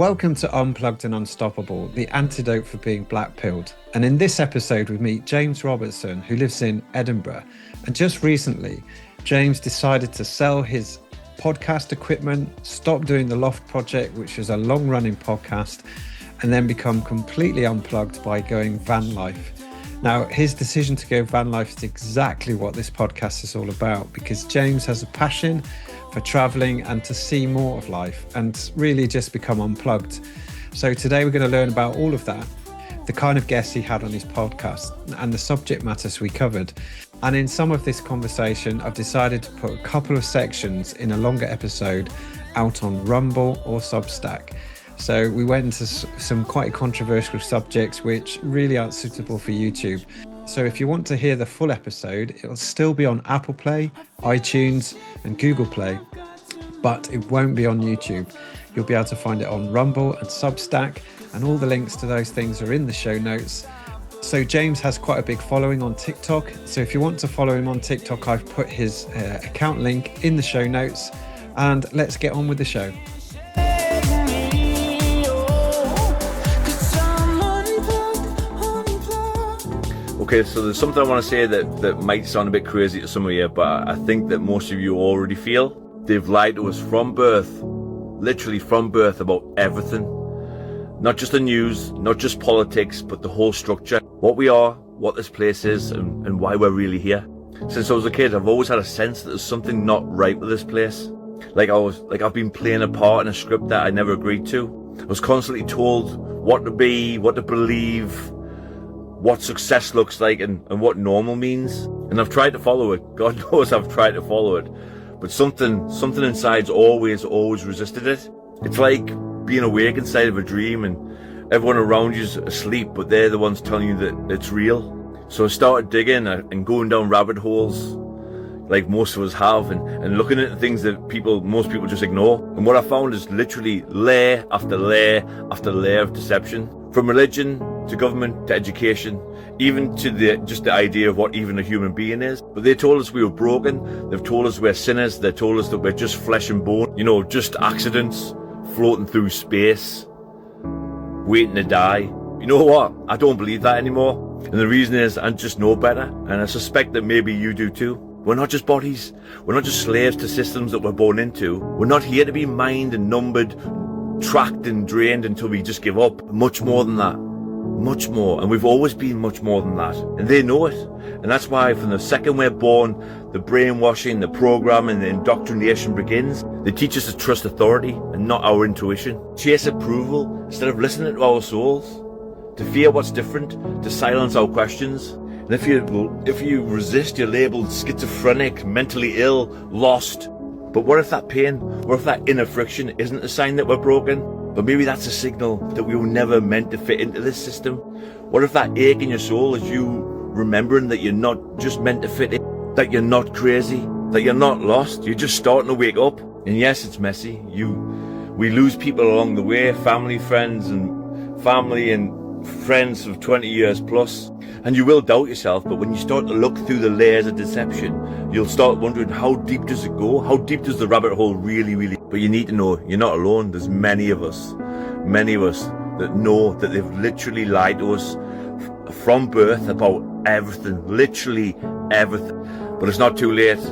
Welcome to Unplugged and Unstoppable, the antidote for being black-pilled. And in this episode, we meet James Robertson, who lives in Edinburgh. And just recently, James decided to sell his podcast equipment, stop doing the Loft project, which was a long-running podcast, and then become completely unplugged by going van life. Now, his decision to go van life is exactly what this podcast is all about, because James has a passion for traveling and to see more of life and really just become unplugged. So today we're going to learn about all of that, the kind of guests he had on his podcast and the subject matters we covered. And in some of this conversation, I've decided to put a couple of sections in a longer episode out on Rumble or Substack. So we went into some quite controversial subjects which really aren't suitable for YouTube. So if you want to hear the full episode, it'll still be on Apple Play, iTunes and Google Play, but it won't be on YouTube. You'll be able to find it on Rumble and Substack, and all the links to those things are in the show notes. So James has quite a big following on TikTok. So if you want to follow him on TikTok, I've put his account link in the show notes, and let's get on with the show. Okay, so there's something I want to say that might sound a bit crazy to some of you, but I think that most of you already feel. They've lied to us from birth, literally from birth, about everything. Not just the news, not just politics, but the whole structure. What we are, what this place is, and why we're really here. Since I was a kid, I've always had a sense that there's something not right with this place. I've been playing a part in a script that I never agreed to. I was constantly told what to be, what to believe, what success looks like and what normal means. And I've tried to follow it. God knows I've tried to follow it. But something inside's always resisted it. It's like being awake inside of a dream and everyone around you's asleep, but they're the ones telling you that it's real. So I started digging and going down rabbit holes like most of us have and looking at things that most people just ignore. And what I found is literally layer after layer after layer of deception. From religion to government to education, even to the idea of what even a human being is. But they told us we were broken. They've told us we're sinners. They told us that we're just flesh and bone. Just accidents floating through space, waiting to die. You know what? I don't believe that anymore. And the reason is I just know better. And I suspect that maybe you do too. We're not just bodies. We're not just slaves to systems that we're born into. We're not here to be mined and numbered, tracked and drained until we just give up. Much more than that. Much more. And we've always been much more than that. And they know it. And that's why from the second we're born, the brainwashing, the programming, the indoctrination begins. They teach us to trust authority and not our intuition. Chase approval instead of listening to our souls. To fear what's different. To silence our questions. And if you resist, you're labelled schizophrenic, mentally ill, lost. But what if that pain, what if that inner friction isn't a sign that we're broken? But maybe that's a signal that we were never meant to fit into this system. What if that ache in your soul is you remembering that you're not just meant to fit in, that you're not crazy, that you're not lost, you're just starting to wake up? And yes, it's messy. We lose people along the way, family and friends of 20 years plus. And you will doubt yourself, but when you start to look through the layers of deception, you'll start wondering, how deep does it go? How deep does the rabbit hole really? But you need to know, you're not alone. There's many of us that know that they've literally lied to us from birth about everything, literally everything. But it's not too late.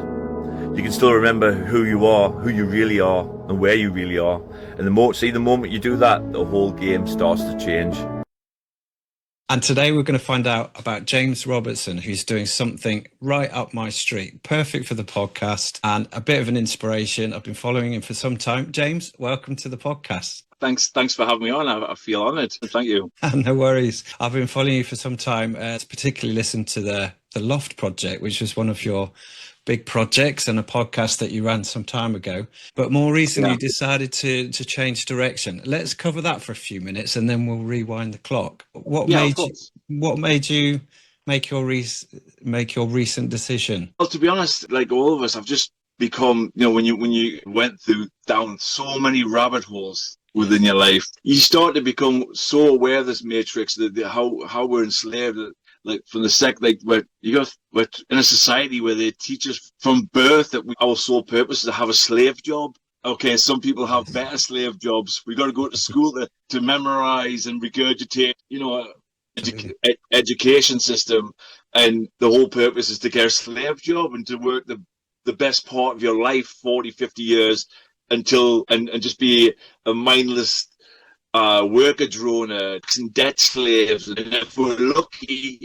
You can still remember who you are, who you really are, and where you really are. And the moment you do that, the whole game starts to change. And today we're going to find out about James Robertson, who's doing something right up my street, perfect for the podcast and a bit of an inspiration. I've been following him for some time. James, welcome to the podcast. Thanks for having me on. I feel honoured. Thank you. No worries. I've been following you for some time, particularly listened to the Loft project, which was one of your big projects and a podcast that you ran some time ago. Your recently, you decided to change direction. Let's cover that for a few minutes and then we'll rewind the clock. What made you make your recent decision? Well, to be honest, like all of us, I've just become, when you went down so many rabbit holes within your life, you start to become so aware of this matrix, how we're enslaved. Like from the we're in a society where they teach us from birth that our sole purpose is to have a slave job. Okay, some people have better slave jobs. We got to go to school to memorize and regurgitate, education system. And the whole purpose is to get a slave job and to work the best part of your life, 40, 50 years until, and just be a mindless worker drone, and debt slaves. And if we're lucky,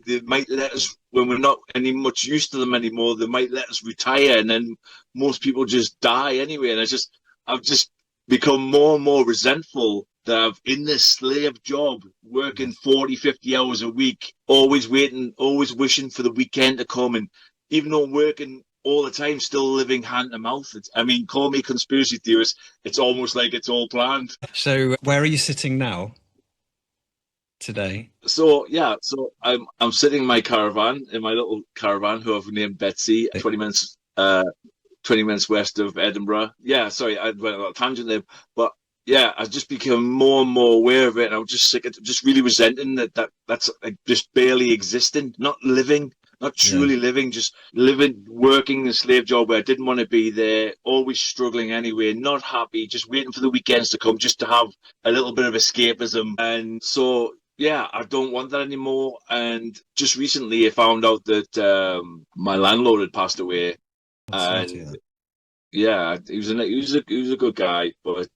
they might let us, when we're not any much use to them anymore, they might let us retire, and then most people just die anyway. And I've just become more and more resentful that I'm in this slave job, working 40, 50 hours a week, always waiting, always wishing for the weekend to come. And even though I'm working all the time, still living hand to mouth. Call me conspiracy theorist. It's almost like it's all planned. So where are you sitting now today? So I'm sitting in my caravan, in my little caravan, who I've named Betsy, 20 minutes west of Edinburgh. Yeah, sorry, I went on a tangent there, but yeah, I've just become more and more aware of it, and I'm just sick of just really resenting that's like just barely existing, not living. Not truly living, just living, working a slave job where I didn't want to be there, always struggling anyway, not happy, just waiting for the weekends to come just to have a little bit of escapism. And so, yeah, I don't want that anymore. And just recently I found out that my landlord had passed away. And yeah, he was a good guy, but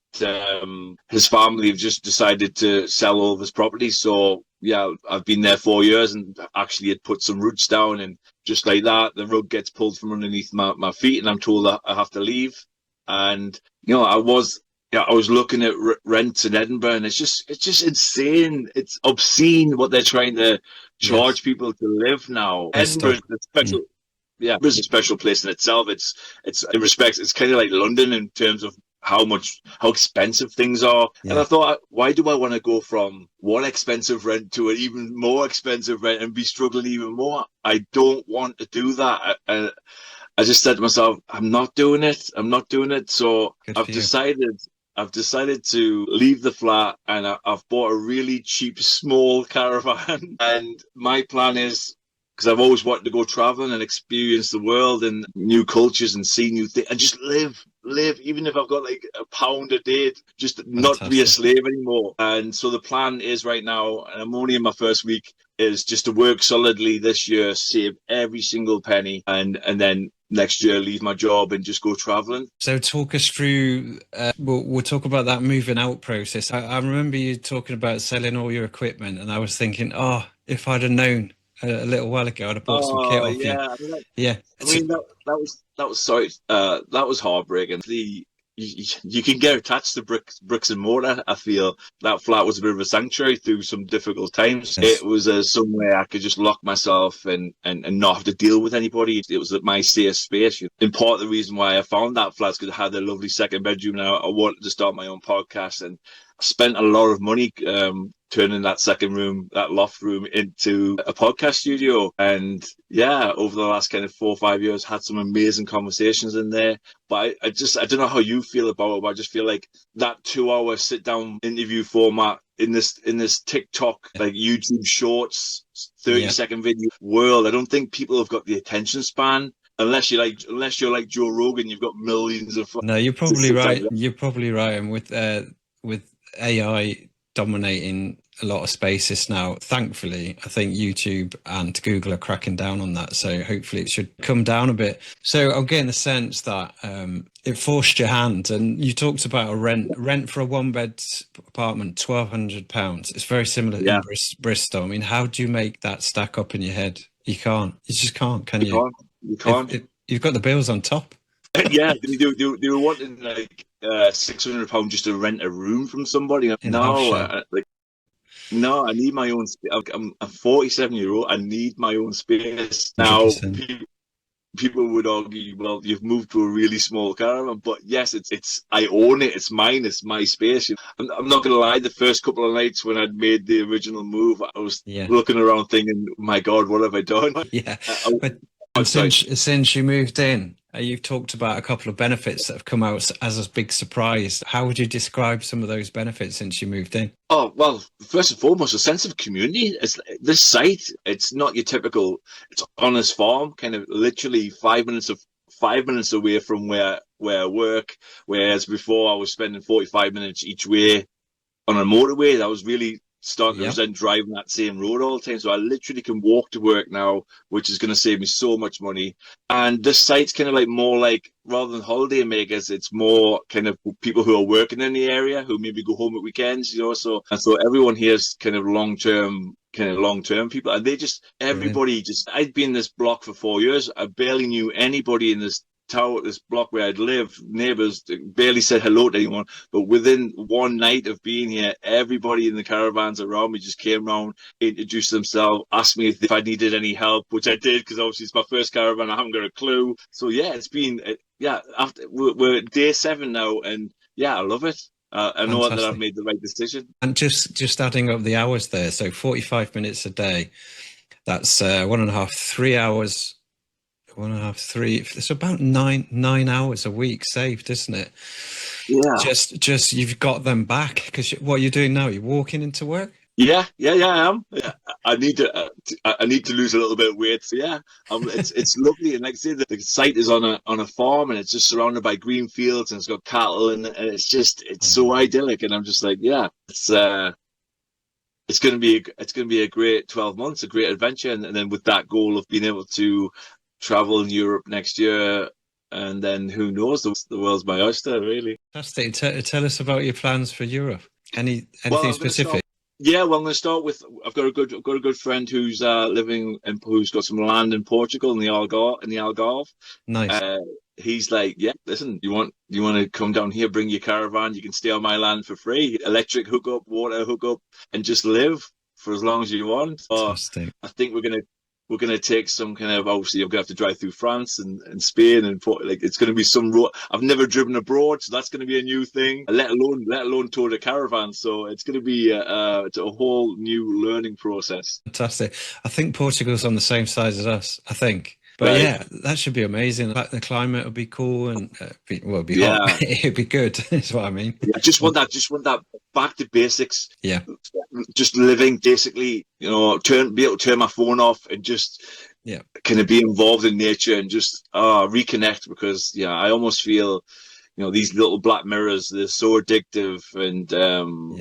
his family have just decided to sell all of his property. So yeah, I've been there 4 years and actually had put some roots down, and just like that, the rug gets pulled from underneath my feet, and I'm told that I have to leave. And I was looking at rents in Edinburgh, and it's just insane. It's obscene what they're trying to charge people to live now. Edinburgh is a special. Yeah, it's a special place in itself. It's in respects, it's kind of like London in terms of how expensive things are. Yeah. And I thought, why do I want to go from one expensive rent to an even more expensive rent and be struggling even more? I don't want to do that. I just said to myself, I'm not doing it. So I've decided to leave the flat, and I've bought a really cheap, small caravan. And my plan is, because I've always wanted to go traveling and experience the world and new cultures and see new things and just live, even if I've got like £1 a day, just not to be a slave anymore. And so the plan is right now, and I'm only in my first week, is just to work solidly this year, save every single penny, and then next year leave my job and just go traveling. So talk us through, we'll talk about that moving out process. I remember you talking about selling all your equipment, and I was thinking, if I'd have known a little while ago, I'd have bought some kit off you. Yeah. That was heartbreaking. You can get attached to bricks and mortar. I feel that flat was a bit of a sanctuary through some difficult times. Yes. It was somewhere I could just lock myself and not have to deal with anybody. It was my safe space. And part of the reason why I found that flat is because I had a lovely second bedroom, and I wanted to start my own podcast. And I spent a lot of money turning that second room, that loft room, into a podcast studio. And yeah, over the last kind of 4 or 5 years, had some amazing conversations in there. But I don't know how you feel about it, but I just feel like that 2-hour sit down interview format in this TikTok, like YouTube shorts, 30-second video world, I don't think people have got the attention span. Unless you're like Joe Rogan, you've got millions of. No, you're probably right. You're probably right. And with AI dominating a lot of spaces now, thankfully, I think YouTube and Google are cracking down on that. So hopefully it should come down a bit. So I'm getting the sense that it forced your hand. And you talked about a rent for a 1-bed apartment, £1,200. It's very similar in Bristol. I mean, how do you make that stack up in your head? You can't. You just can't, can you? You can't. You've got the bills on top. Yeah, they were wanting like £600 just to rent a room from somebody. No, I need my own space. I'm a 47-year-old. I need my own space. Now, people would argue, well, you've moved to a really small caravan, but yes, I own it. It's mine. It's my space. I'm not going to lie. The first couple of nights when I'd made the original move, I was looking around thinking, my God, what have I done? Yeah. But since you moved in, you've talked about a couple of benefits that have come out as a big surprise. How would you describe some of those benefits since you moved in? Oh, well, first and foremost, a sense of community. This site, it's not your typical, it's honest farm, kind of literally 5 minutes away from where where I work. Whereas before I was spending 45 minutes each way on a motorway. That was really starting to resent driving that same road all the time. So I literally can walk to work now, which is going to save me so much money. And this site's kind of like more like, rather than holiday makers, it's more kind of people who are working in the area who maybe go home at weekends, you know. So everyone here is kind of long-term people. And they just, everybody just, I'd been in this block for 4 years. I barely knew anybody in this block where I'd lived. Neighbours barely said hello to anyone, but within one night of being here, everybody in the caravans around me just came around, introduced themselves, asked me if I needed any help, which I did, because obviously it's my first caravan. I haven't got a clue. So yeah, it's been we're at day 7 now, and yeah, I love it. I know that I've made the right decision. And just adding up the hours there, so 45 minutes a day, that's 3 hours. 3. It's about nine hours a week saved, isn't it? Yeah. Just you've got them back, because what are you doing now? You're walking into work? Yeah, I am. Yeah. I need to lose a little bit of weight. So yeah, it's lovely. And like I say, the site is on a farm, and it's just surrounded by green fields, and it's got cattle, and it's so idyllic. And I'm just like, yeah, it's going to be a great 12 months, a great adventure, and then with that goal of being able to travel in Europe next year, and then who knows, the world's my oyster, really. Fantastic. Tell us about your plans for Europe. Anything specific? I'm going to start with, I've got a good friend who's who's got some land in Portugal in the Algarve. Nice. He's like, yeah, listen, you want to come down here, bring your caravan, you can stay on my land for free, electric hookup, water hookup, and just live for as long as you want. Fantastic. I think we're going to take some kind of, obviously I'm going to have to drive through France and Spain, and it's going to be some road. I've never driven abroad, so that's going to be a new thing, let alone tour the caravan. So it's going to be a whole new learning process. Fantastic. I think Portugal's on the same size as us, I think. But right. Yeah, that should be amazing. Like, the climate would be cool, and it'd be hot. It'd be good. Is what I mean. Yeah, just want that back to basics. Yeah, just living basically. You know, be able to turn my phone off and just kind of be involved in nature and just reconnect, because I almost feel, you know, these little black mirrors, they're so addictive, and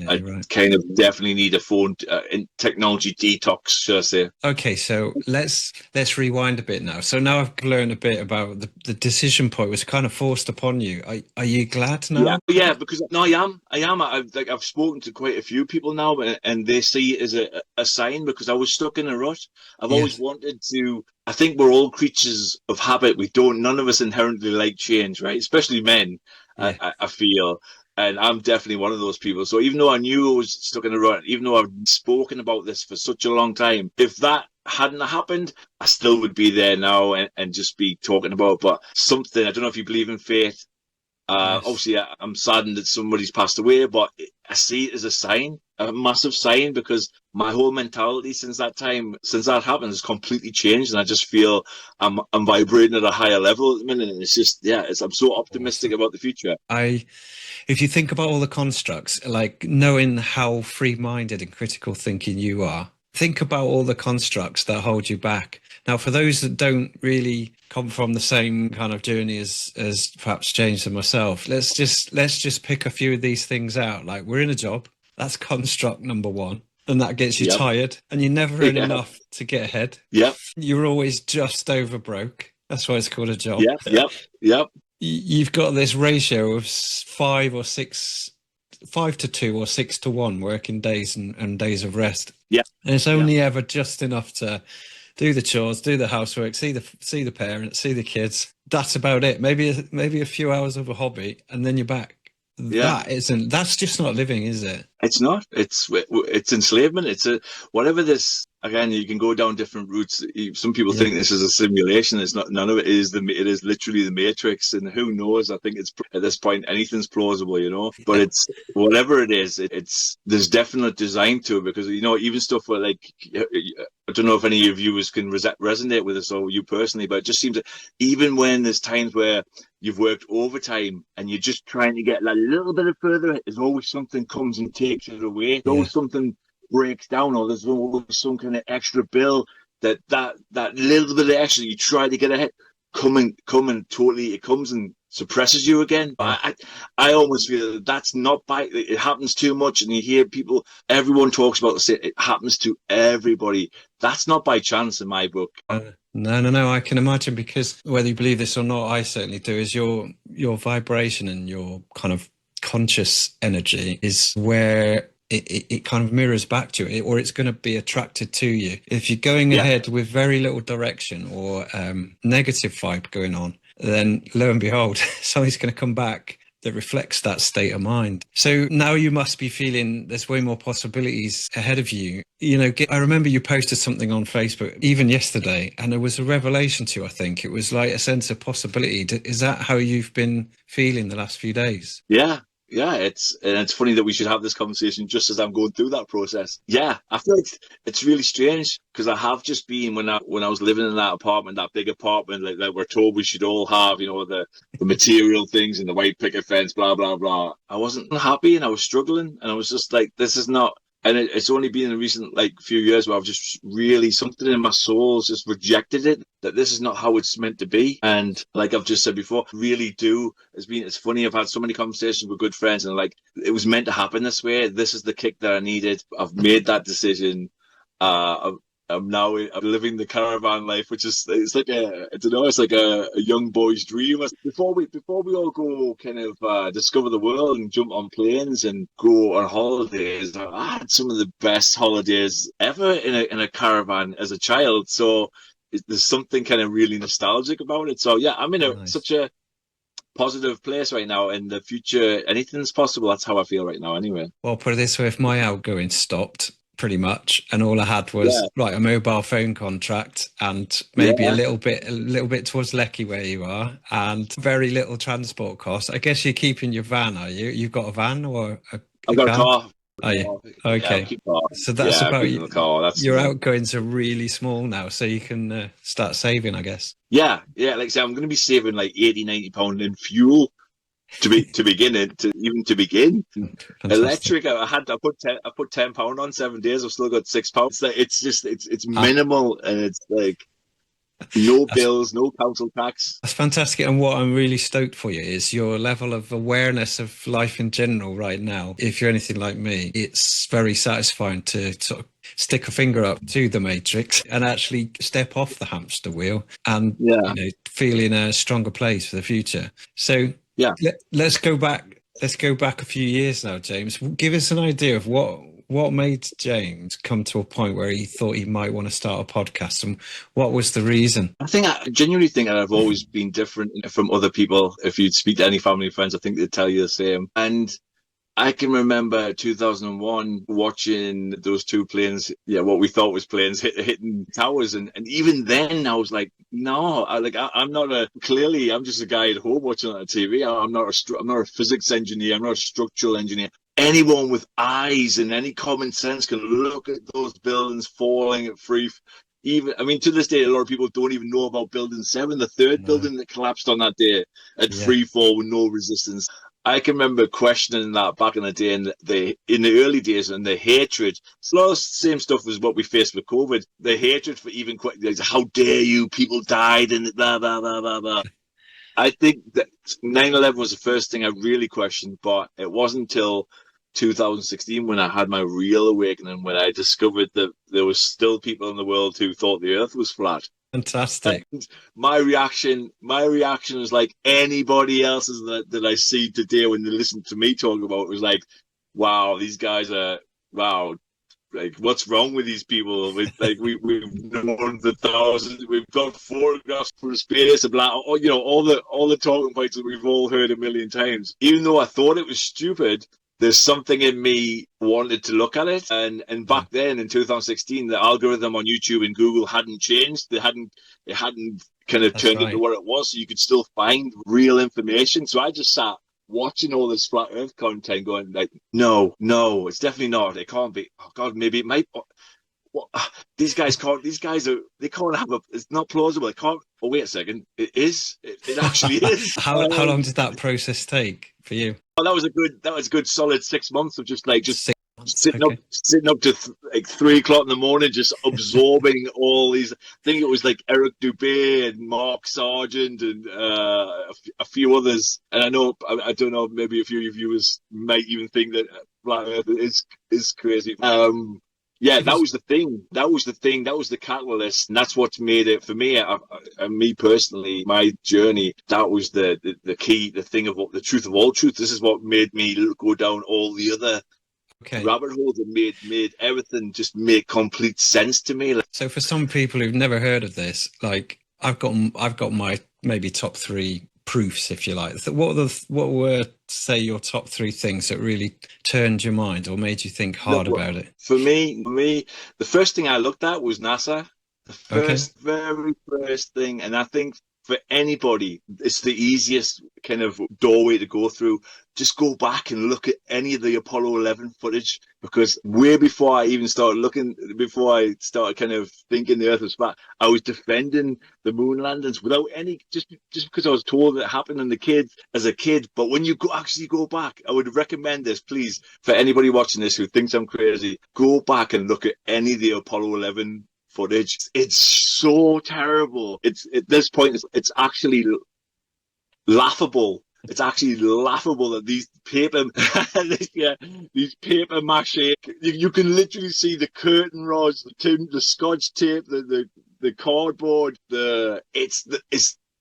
I kind of definitely need a phone technology detox, should I say. Okay, so let's rewind a bit now. So now I've learned a bit about the decision point was kind of forced upon you. Are you glad now? Yeah, because I am. I've spoken to quite a few people now, and they see it as a sign, because I was stuck in a rut. I've always wanted to. I think we're all creatures of habit. None of us inherently like change, right? Especially men, I feel. And I'm definitely one of those people. So even though I knew I was stuck in a rut, even though I've spoken about this for such a long time, if that hadn't happened, I still would be there now and just be talking about it. But something, I don't know if you believe in fate. Obviously, I'm saddened that somebody's passed away, but I see it as a sign, a massive sign, because my whole mentality since that happened has completely changed, and I just feel I'm vibrating at a higher level at the minute, and it's just I'm so optimistic about the future. If you think about all the constructs, like knowing how free-minded and critical thinking you are, think about all the constructs that hold you back. Now, for those that don't really come from the same kind of journey as perhaps James and myself, let's just pick a few of these things out. Like, we're in a job, that's construct number one, and that gets you tired, and you never earn enough to get ahead. You're always just over broke. That's why it's called a job. Yep. You've got this ratio of 5 to 2 or 6 to 1 working days and days of rest. Yeah. And it's only ever just enough to do the chores, do the housework, see the parents, see the kids. That's about it. Maybe a few hours of a hobby, and then you're back. That's just not living, is it? It's not. It's enslavement. It's whatever this. Again, you can go down different routes. Some people think this is a simulation. It's not. None of it is. It is literally the Matrix, and who knows? I think it's at this point anything's plausible, you know. But it's whatever it is. There's definite design to it, because, you know, even stuff where, like, I don't know if any of you can resonate with this, or you personally, but it just seems that even when there's times where you've worked overtime and you're just trying to get a little bit further, there's always something comes and takes it away. There's always something breaks down, or there's always some kind of extra bill that little bit of extra you try to get ahead, it comes and suppresses you again. I almost feel that that's not by, it happens too much, and you hear people, everyone talks about this, it happens to everybody. That's not by chance in my book. No, I can imagine, because whether you believe this or not, I certainly do, is your vibration and your kind of conscious energy is where it kind of mirrors back to it, or it's going to be attracted to you. If you're going ahead with very little direction or negative vibe going on, then lo and behold, something's going to come back that reflects that state of mind. So now you must be feeling there's way more possibilities ahead of you. You know, I remember you posted something on Facebook even yesterday, and there was a revelation to you. I think it was like a sense of possibility. Is that how you've been feeling the last few days? Yeah, it's funny that we should have this conversation just as I'm going through that process. Yeah, I feel like it's really strange, because I have just been, when I was living in that apartment, that big apartment like we're told we should all have, you know, the material things and the white picket fence, blah, blah, blah. I wasn't happy and I was struggling, and I was just like, this is not. And it's only been in the recent few years where I've just really, something in my soul has just rejected it, that this is not how it's meant to be. And like I've just said before, really do. It's funny, I've had so many conversations with good friends, and like, it was meant to happen this way. This is the kick that I needed. I've made that decision. I'm now living the caravan life, which is, it's like it's like a young boy's dream. Before we all go kind of discover the world and jump on planes and go on holidays, I had some of the best holidays ever in a caravan as a child. So there's something kind of really nostalgic about it. So yeah, I'm in such a positive place right now. In the future, anything's possible. That's how I feel right now anyway. Well, put it this way, if my outgoing stopped pretty much, and all I had was a mobile phone contract, and maybe a little bit towards Lecky where you are, and very little transport costs. I guess you're keeping your van, are you? You've got a van or I've got a car. Are you? Okay. So that's about you. Your outgoings are really small now, so you can start saving, I guess. Yeah. Like I say, I'm going to be saving like 80-90 pound in fuel to begin. Fantastic. Electric, I put £10 on 7 days. I've still got £6. It's minimal, and it's like no bills, no council tax. That's fantastic. And what I'm really stoked for you is your level of awareness of life in general right now. If you're anything like me, it's very satisfying to sort of stick a finger up to the matrix and actually step off the hamster wheel and feel in a stronger place for the future. So let's go back a few years now, James. Give us an idea of what made James come to a point where he thought he might want to start a podcast, and what was the reason? I genuinely think that I've always been different from other people. If you'd speak to any family and friends, I think they'd tell you the same. And I can remember 2001 watching those two planes, what we thought was planes hitting towers. And even then I was like, no, I'm just a guy at home watching on TV. I'm not a physics engineer. I'm not a structural engineer. Anyone with eyes and any common sense can look at those buildings falling at free. To this day, a lot of people don't even know about Building 7, the third building that collapsed on that day at free fall with no resistance. I can remember questioning that back in the day, in the early days, and the hatred. It's a lot of the same stuff as what we faced with COVID. The hatred for even how dare you, people died and blah, blah, blah, blah, blah. I think that 9/11 was the first thing I really questioned, but it wasn't until 2016 when I had my real awakening, when I discovered that there was still people in the world who thought the earth was flat. Fantastic. And my reaction was like anybody else's that I see today when they listen to me talk about it, was like, wow, these guys are, like, what's wrong with these people? We've known the thousands, we've got photographs from space, and blah, all the talking points that we've all heard a million times. Even though I thought it was stupid, there's something in me wanted to look at it. And back then in 2016, the algorithm on YouTube and Google hadn't changed. It hadn't kind of turned into what it was. So you could still find real information. So I just sat watching all this flat earth content going like, no, it's definitely not. It can't be. Oh God, maybe it might. These guys can't have it's not plausible. It can't. Oh, wait a second. It is. It actually is. How long did that process take for you? Well, that was a good solid 6 months of just sitting up to like 3 o'clock in the morning, just absorbing all these. I think it was like Eric Dubé and Mark Sargent and a few others. And I don't know, maybe a few of your viewers might even think that Black Earth is crazy. Yeah, that was the thing. That was the catalyst, and that's what's made it for me. And me personally, my journey. That was the key, the thing of the truth of all truth. This is what made me go down all the other rabbit holes that made everything just make complete sense to me. So for some people who've never heard of this, like I've got my maybe top 3 proofs, if you like. What were, say, your top 3 things that really turned your mind or made you think hard about it? For me, the first thing I looked at was NASA. The very first thing, and I think for anybody, it's the easiest kind of doorway to go through. Just go back and look at any of the Apollo 11 footage, because way before I even started looking, before I started kind of thinking the Earth was flat, I was defending the moon landings without any, just because I was told it happened as a kid. But when you actually go back, I would recommend this, please, for anybody watching this who thinks I'm crazy, go back and look at any of the Apollo 11 footage. It's so terrible. At this point, it's actually laughable. It's actually laughable that these paper mache. You can literally see the curtain rods, the scotch tape, the cardboard. It's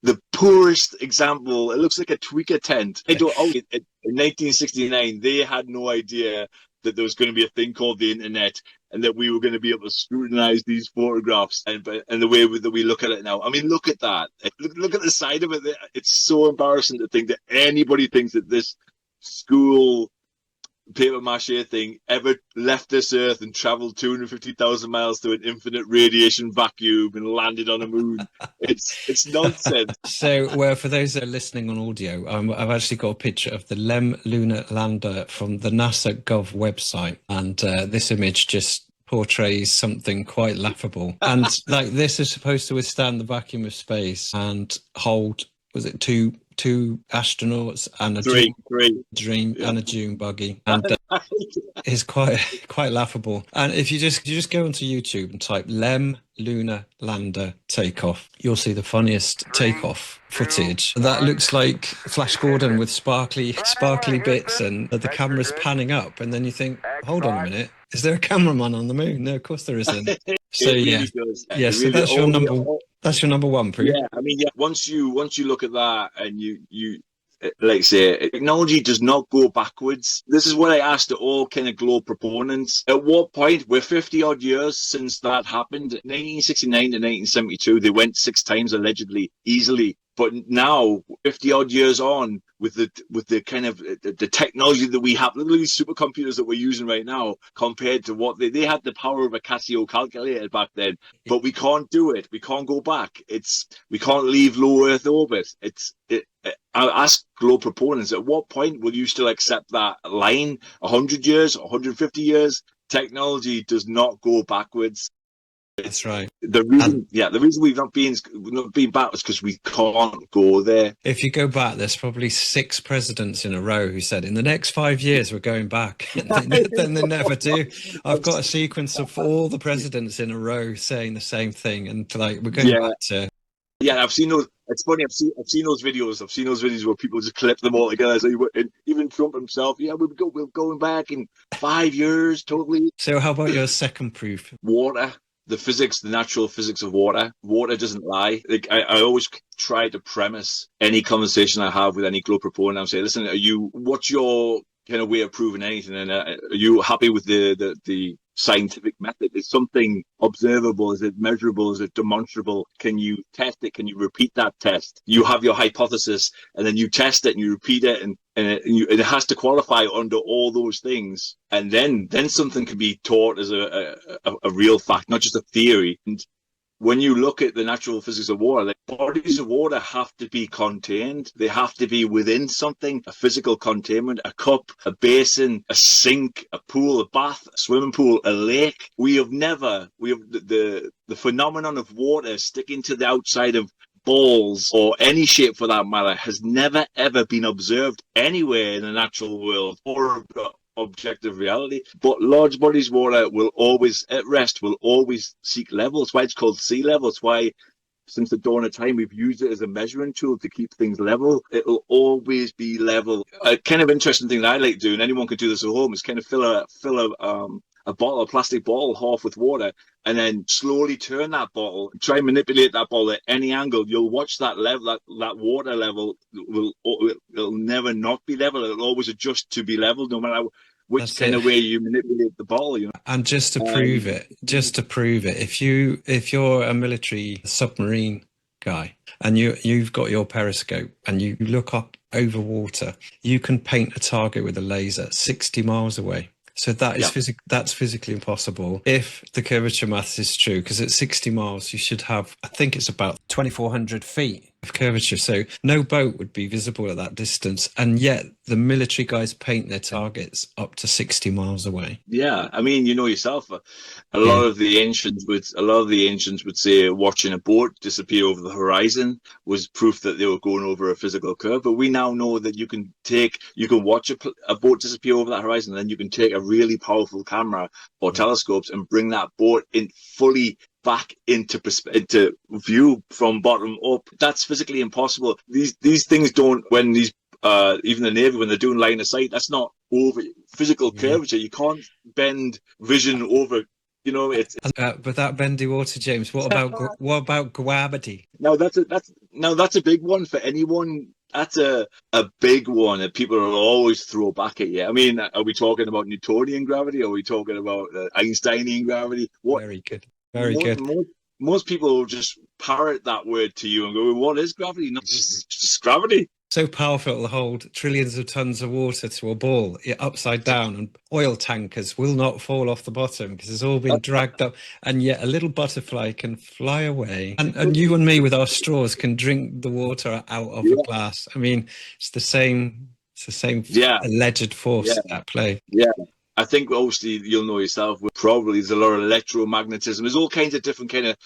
the poorest example. It looks like a tweaker tent. In 1969, they had no idea that there was going to be a thing called the internet, and that we were going to be able to scrutinize these photographs and the way that we look at it now. I mean, look at that. Look at the side of it. It's so embarrassing to think that anybody thinks that this school paper mache thing ever left this earth and traveled 250,000 miles through an infinite radiation vacuum and landed on a moon. It's nonsense. So, well, for those that are listening on audio, I've actually got a picture of the LEM lunar lander from the NASA Gov website, and this image just portrays something quite laughable. And like, this is supposed to withstand the vacuum of space and hold, was it two astronauts and a dream and a dune buggy, and it's quite laughable. And if you just go onto YouTube and type LEM lunar lander takeoff, you'll see the funniest takeoff footage. That looks like Flash Gordon with sparkly bits, and the camera's panning up, and then you think, hold on a minute, is there a cameraman on the moon? No, of course there isn't. So so that's your number. That's your number 1 proof. Yeah, I mean, once you look at that, and you like say, technology does not go backwards. This is what I asked all kind of globe proponents. At what point, we're 50 odd years since that happened. 1969 to 1972, they went 6 times allegedly, easily. But now, 50 odd years on, with the kind of the technology that we have, literally these supercomputers that we're using right now, compared to what they had the power of a Casio calculator back then, but we can't do it. We can't go back. We can't leave low Earth orbit. I ask globe proponents, at what point will you still accept that line? 100 years, 150 years? Technology does not go backwards. That's right. The reason we've not been back is because we can't go there. If you go back, there's probably 6 presidents in a row who said, in the next 5 years, we're going back. Then they never do. I've got a sequence of all the presidents in a row saying the same thing. And like, we're going back to... Yeah, I've seen those. It's funny. I've seen those videos. I've seen those videos where people just clip them all together. So even Trump himself, we're going back in 5 years, totally. So how about your second proof? Water. The natural physics of water. Water doesn't lie. Like I always try to premise any conversation I have with any globe proponent. I'm saying, listen, what's your kind of way of proving anything? And are you happy with the scientific method? Is something observable? Is it measurable? Is it demonstrable? Can you test it? Can you repeat that test? You have your hypothesis, and then you test it and you repeat it, and it has to qualify under all those things. And then something can be taught as a real fact, not just a theory. And when you look at the natural physics of water, the bodies of water have to be contained. They have to be within something, a physical containment, a cup, a basin, a sink, a pool, a bath, a swimming pool, a lake. We have the phenomenon of water sticking to the outside of balls, or any shape for that matter, has never ever been observed anywhere in the natural world, or objective reality. But large bodies of water will always, at rest, will always seek level. It's why it's called sea level. It's why since the dawn of time, we've used it as a measuring tool to keep things level. It'll always be level. A kind of interesting thing that I like to do, and anyone can do this at home, is kind of fill a bottle, a plastic bottle, half with water, and then slowly turn that bottle. Try and manipulate that bottle at any angle. You'll watch that level, that water level will never not be level. It'll always adjust to be level, no matter which That's kind it. of way you manipulate the bottle. And just to prove it, if you're a military submarine guy and you've got your periscope and you look up over water, you can paint a target with a laser 60 miles away. So that is that's physically impossible if the curvature maths is true, because at 60 miles you should have, I think it's about 2,400 feet of curvature. So no boat would be visible at that distance, and yet the military guys paint their targets up to 60 miles away. Yeah, I mean, you know yourself, a lot of the ancients would say watching a boat disappear over the horizon was proof that they were going over a physical curve. But we now know that you can watch a boat disappear over that horizon, and then you can take a really powerful camera or telescopes and bring that boat in fully back into view from bottom up. That's physically impossible. These things don't, when these even the Navy, when they're doing line of sight, that's not over physical curvature. You can't bend vision over, it's without bendy water, James. What about gravity? Now that's a big one for anyone. That's a big one that people will always throw back at you. I mean, are we talking about Newtonian gravity? Are we talking about Einsteinian gravity? Very good. Very good. Most people will just parrot that word to you and go, "What is gravity?" Not just gravity. So powerful it'll hold trillions of tons of water to a ball upside down, and oil tankers will not fall off the bottom because it's all been dragged up, and yet a little butterfly can fly away, and you and me with our straws can drink the water out of a glass. I mean, it's the same alleged force at play. Yeah. I think obviously you'll know yourself, probably there's a lot of electromagnetism. There's all kinds of different kind of,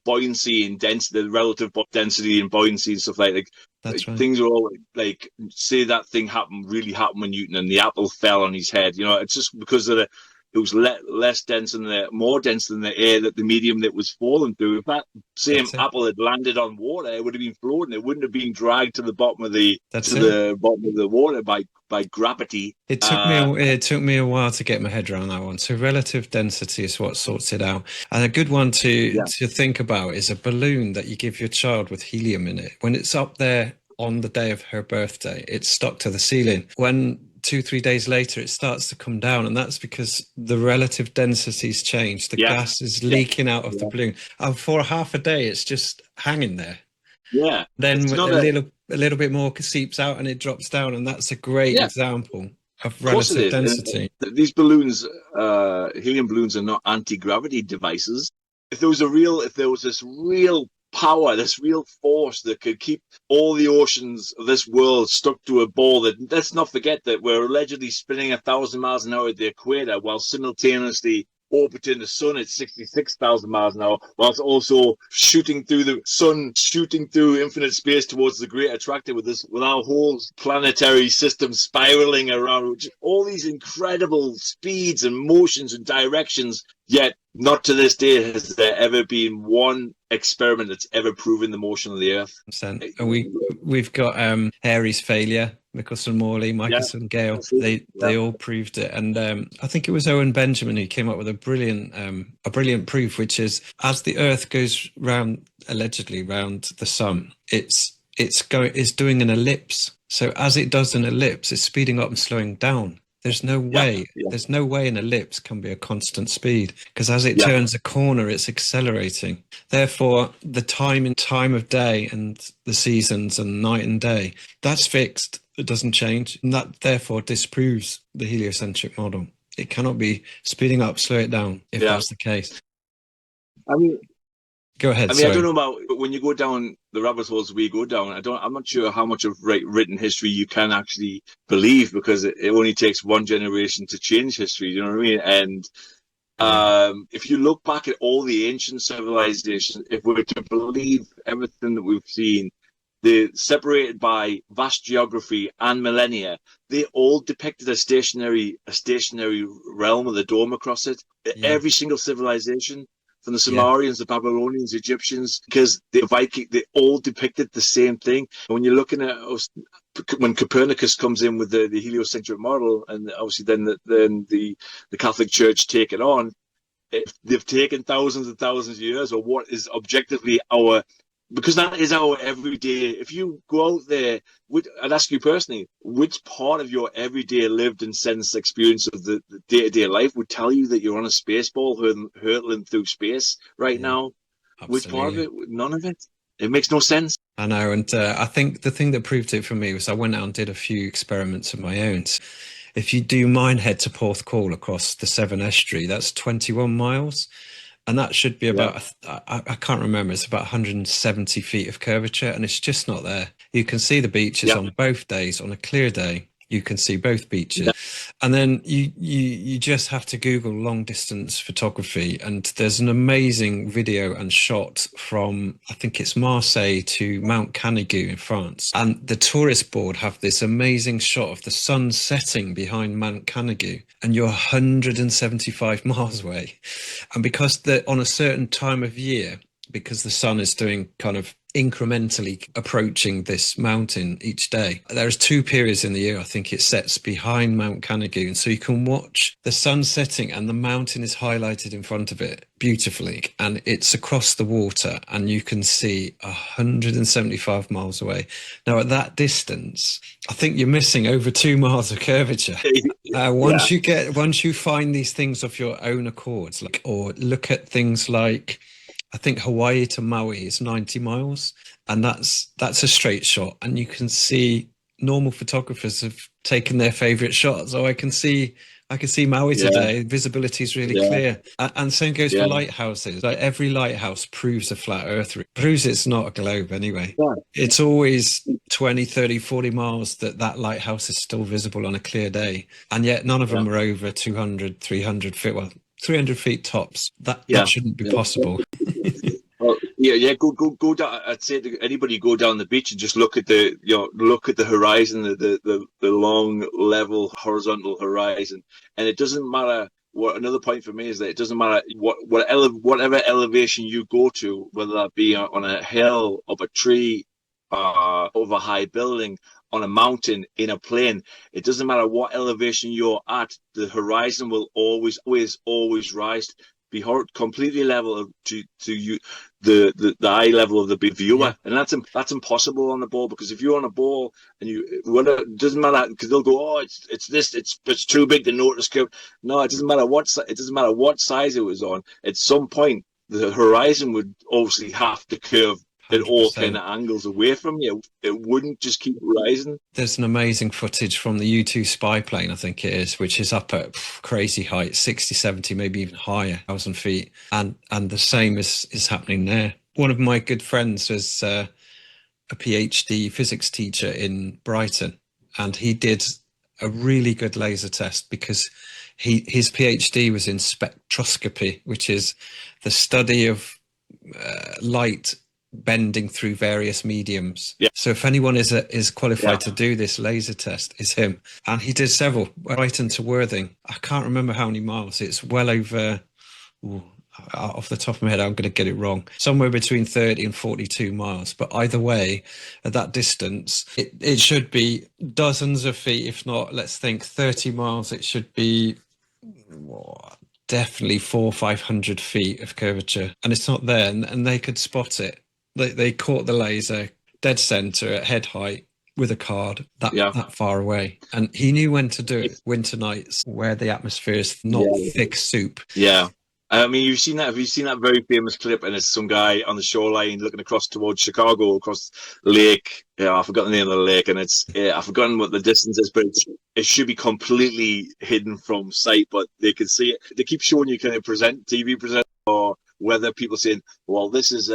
buoyancy and density, the relative density and buoyancy and stuff like that. That's right. Things are all like, say that thing really happened with Newton and the apple fell on his head. It's just because of it was less dense than more dense than the air, that the medium that was falling through. If that same apple had landed on water, it would have been floating. It wouldn't have been dragged to the bottom of the bottom of the water by gravity. It took me a while to get my head around that one. So relative density is what sorts it out. And a good one to think about is a balloon that you give your child with helium in it. When it's up there on the day of her birthday, it's stuck to the ceiling. When 2-3 days later it starts to come down, and that's because the relative density's changed. The gas is leaking out of the balloon, and for half a day it's just hanging there. Then a little bit more seeps out and it drops down, and that's a great example of relative density. These balloons, helium balloons, are not anti-gravity devices. If there was this real power, this real force that could keep all the oceans of this world stuck to a ball, let's not forget that we're allegedly spinning 1,000 miles an hour at the equator while simultaneously orbiting the sun at 66,000 miles an hour, whilst also shooting through the sun, shooting through infinite space towards the great attractor with our whole planetary system spiraling around, all these incredible speeds and motions and directions. Yet not to this day has there ever been one experiment that's ever proven the motion of the Earth. We've got Harry's failure, Michelson Morley, Michelson Gale. They all proved it, and I think it was Owen Benjamin who came up with a brilliant proof, which is as the Earth goes allegedly round the sun, it's doing an ellipse. So as it does an ellipse, it's speeding up and slowing down. There's no way an ellipse can be a constant speed, because as it turns a corner, it's accelerating. Therefore, the time of day and the seasons and night and day, that's fixed. It doesn't change. And that therefore disproves the heliocentric model. It cannot be speeding up, slow it down, if that's the case. I mean, go ahead. I don't know about when you go down the rabbit holes we go down. I'm not sure how much of written history you can actually believe, because it only takes one generation to change history. You know what I mean? And if you look back at all the ancient civilizations, if we were to believe everything that we've seen, they're separated by vast geography and millennia. They all depicted a stationary realm with a dome across it. Yeah. Every single civilization, from the Yeah. Sumerians, the Babylonians, Egyptians, because the Viking, they all depicted the same thing. And when you're looking at us, when Copernicus comes in with the heliocentric model, and obviously then the Catholic Church take it on, they've taken thousands and thousands of years, or what is objectively our, because that is our everyday. If you go out there, I'd ask you personally, which part of your everyday lived and sensed experience of the day-to-day life would tell you that you're on a space ball hurtling through space right now? Absolutely. Which part of it? None of it. It makes no sense. I know, and I think the thing that proved it for me was I went out and did a few experiments of my own. If you do Minehead to Porthcawl across the Severn Estuary, that's 21 miles. And that should be about, I can't remember, it's about 170 feet of curvature, and it's just not there. You can see the beaches on both days. On a clear day, you can see both beaches. And then you just have to Google long distance photography, and there's an amazing video and shot from, I think it's Marseille to Mount Canigou in France. And the tourist board have this amazing shot of the sun setting behind Mount Canigou, and you're 175 miles away. And because on a certain time of year, because the sun is doing kind of incrementally approaching this mountain each day, there's 2 periods in the year I think it sets behind Mount Canigou, and so you can watch the sun setting and the mountain is highlighted in front of it beautifully, and it's across the water, and you can see 175 miles away. Now at that distance, I think you're missing over 2 miles of curvature. Once you find these things of your own accords, or look at things like, I think Hawaii to Maui is 90 miles, and that's a straight shot, and you can see normal photographers have taken their favorite shots. I can see Maui today. Visibility is really clear, and same goes for lighthouses. Like every lighthouse proves a flat earth, proves it's not a globe anyway. It's always 20, 30, 40 miles that lighthouse is still visible on a clear day, and yet none of them are over 200, 300 feet. Well, 300 feet tops. That shouldn't be possible. Go down. I'd say to anybody, go down the beach and just look at the horizon, the long, level, horizontal horizon, and it doesn't matter. Another point for me is that it doesn't matter whatever elevation you go to, whether that be on a hill, up a tree, over a high building, on a mountain, in a plane. It doesn't matter what elevation you're at. The horizon will always rise, be completely level to you, the eye level of the viewer, and that's impossible on the ball, because if you're on a ball and it doesn't matter, because they'll go, it's too big to notice. No, it doesn't matter what size it was on. At some point, the horizon would obviously have to curve at all kind of angles away from you. It wouldn't just keep rising. There's an amazing footage from the U-2 spy plane, I think it is, which is up at crazy height, 60, 70, maybe even higher, 1,000 feet. And the same is happening there. One of my good friends was a PhD physics teacher in Brighton, and he did a really good laser test because his PhD was in spectroscopy, which is the study of light bending through various mediums. So if anyone is qualified to do this laser test, it's him. And he did several, Brighton to Worthing. I can't remember how many miles. It's well over, off the top of my head, I'm going to get it wrong, somewhere between 30 and 42 miles. But either way, at that distance, it should be dozens of feet, if not, let's think 30 miles. It should be definitely 400 or 500 feet of curvature, and it's not there, and they could spot it. They caught the laser dead center at head height with a card that far away, and he knew when to do it. Winter nights where the atmosphere is not thick soup. I mean, you've seen that. Have you seen that very famous clip? And it's some guy on the shoreline looking across towards Chicago, across the lake. I've forgotten the name of the lake, and I've forgotten what the distance is, but it should be completely hidden from sight, but they can see it. They keep showing you kind of TV present, or whether people saying, "Well, this is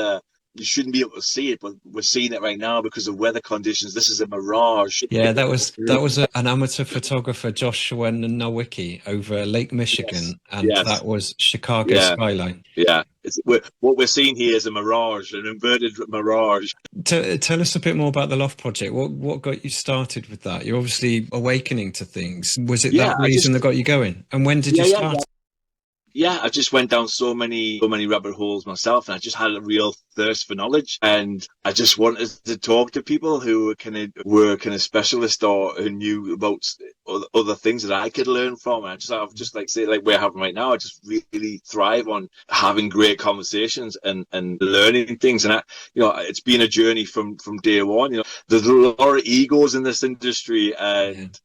you shouldn't be able to see it, but we're seeing it right now because of weather conditions. This is a mirage. Yeah, that was an amateur photographer, Joshua Nowicki, over Lake Michigan, and Yes. that was Chicago Yeah. skyline. Yeah. What we're seeing here is a mirage, an inverted mirage. Tell us a bit more about the Loft Project. What got you started with that? You're obviously awakening to things. Was it that reason that got you going? And when did you start? Yeah, I just went down so many rabbit holes myself, and I just had a real thirst for knowledge, and I just wanted to talk to people who were kind of specialists or who knew about other things that I could learn from. And I've just like say like we're having right now. I just really thrive on having great conversations and learning things. And it's been a journey from day one. There's a lot of egos in this industry, and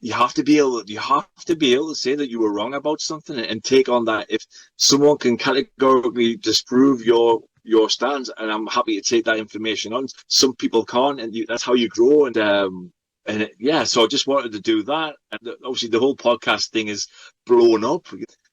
you have to be able to say that you were wrong about something and take on that. If someone can categorically disprove your stance, and I'm happy to take that information on. Some people can't, and that's how you grow. So I just wanted to do that. And obviously, the whole podcast thing is blown up.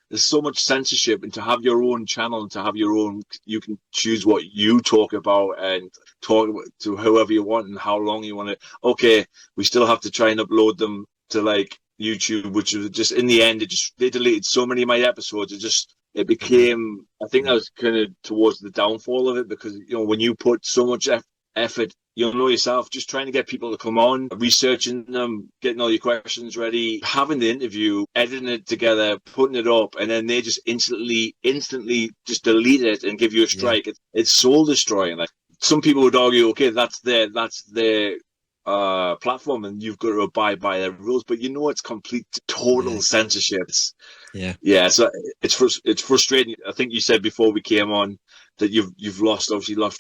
There's so much censorship, and to have your own channel and to have your own, you can choose what you talk about and talk to whoever you want and how long you want it. Okay, we still have to try and upload them to like YouTube, which was just in the end, they deleted so many of my episodes. It became, I think that was kind of towards the downfall of it, because when you put so much effort, you'll know yourself, just trying to get people to come on, researching them, getting all your questions ready, having the interview, editing it together, putting it up, and then they just instantly just delete it and give you a strike. It's soul destroying. Like, some people would argue, okay, that's their platform, and you've got to abide by their rules, but it's complete total censorship. So it's frustrating. I think you said before we came on that you've lost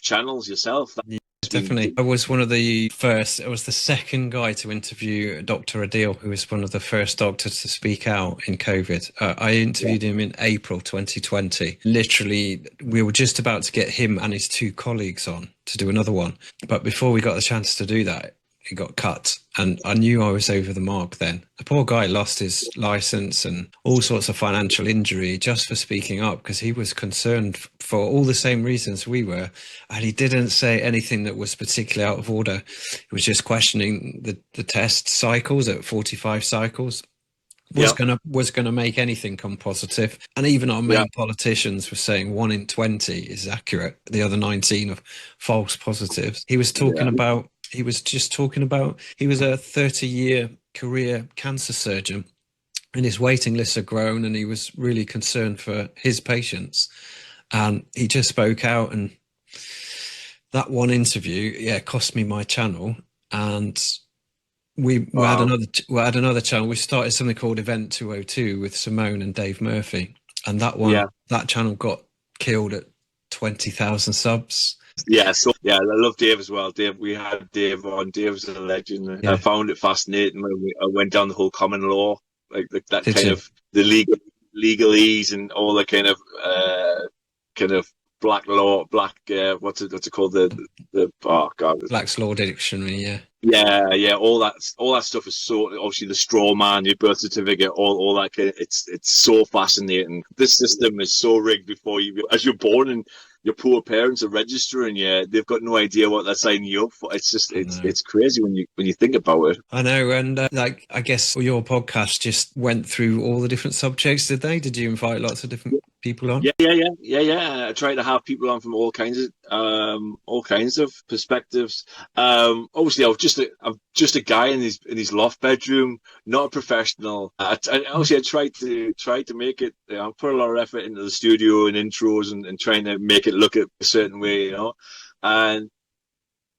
channels yourself. Definitely. I was one of the first. I was the second guy to interview Dr. Adil, who was one of the first doctors to speak out in COVID. I interviewed him in April 2020. Literally, we were just about to get him and his two colleagues on to do another one. But before we got the chance to do that, he got cut, and I knew I was over the mark then. The poor guy lost his license and all sorts of financial injury just for speaking up, because he was concerned for all the same reasons we were, and he didn't say anything that was particularly out of order. He was just questioning the test cycles at 45 cycles. Was gonna make anything come positive, and even our main politicians were saying 1 in 20 is accurate. The other 19 of false positives. He was talking about. He was just talking about, he was a 30-year career cancer surgeon, and his waiting lists had grown, and he was really concerned for his patients. And he just spoke out, and that one interview, cost me my channel. And we had another channel. We started something called Event 202 with Simone and Dave Murphy. And that channel got killed at 20,000 subs. I love Dave as well. We had Dave on. Dave's a legend. I found it fascinating when I went down the whole common law, like that kind of the legalese and all the kind of black law, what's it called? Black's Law Dictionary. All that stuff is so, obviously the straw man, your birth certificate, all that kind of, it's so fascinating. This system is so rigged as you're born, and your poor parents are registering you. They've got no idea what they're signing you up for. It's just it's crazy when you think about it. I know, and I guess your podcast just went through all the different subjects. Did you invite lots of different people on? Yeah. I try to have people on from all kinds of perspectives. Obviously, I'm just a guy in his loft bedroom, not a professional. I tried to make it. I put a lot of effort into the studio and intros and trying to make it look a certain way, and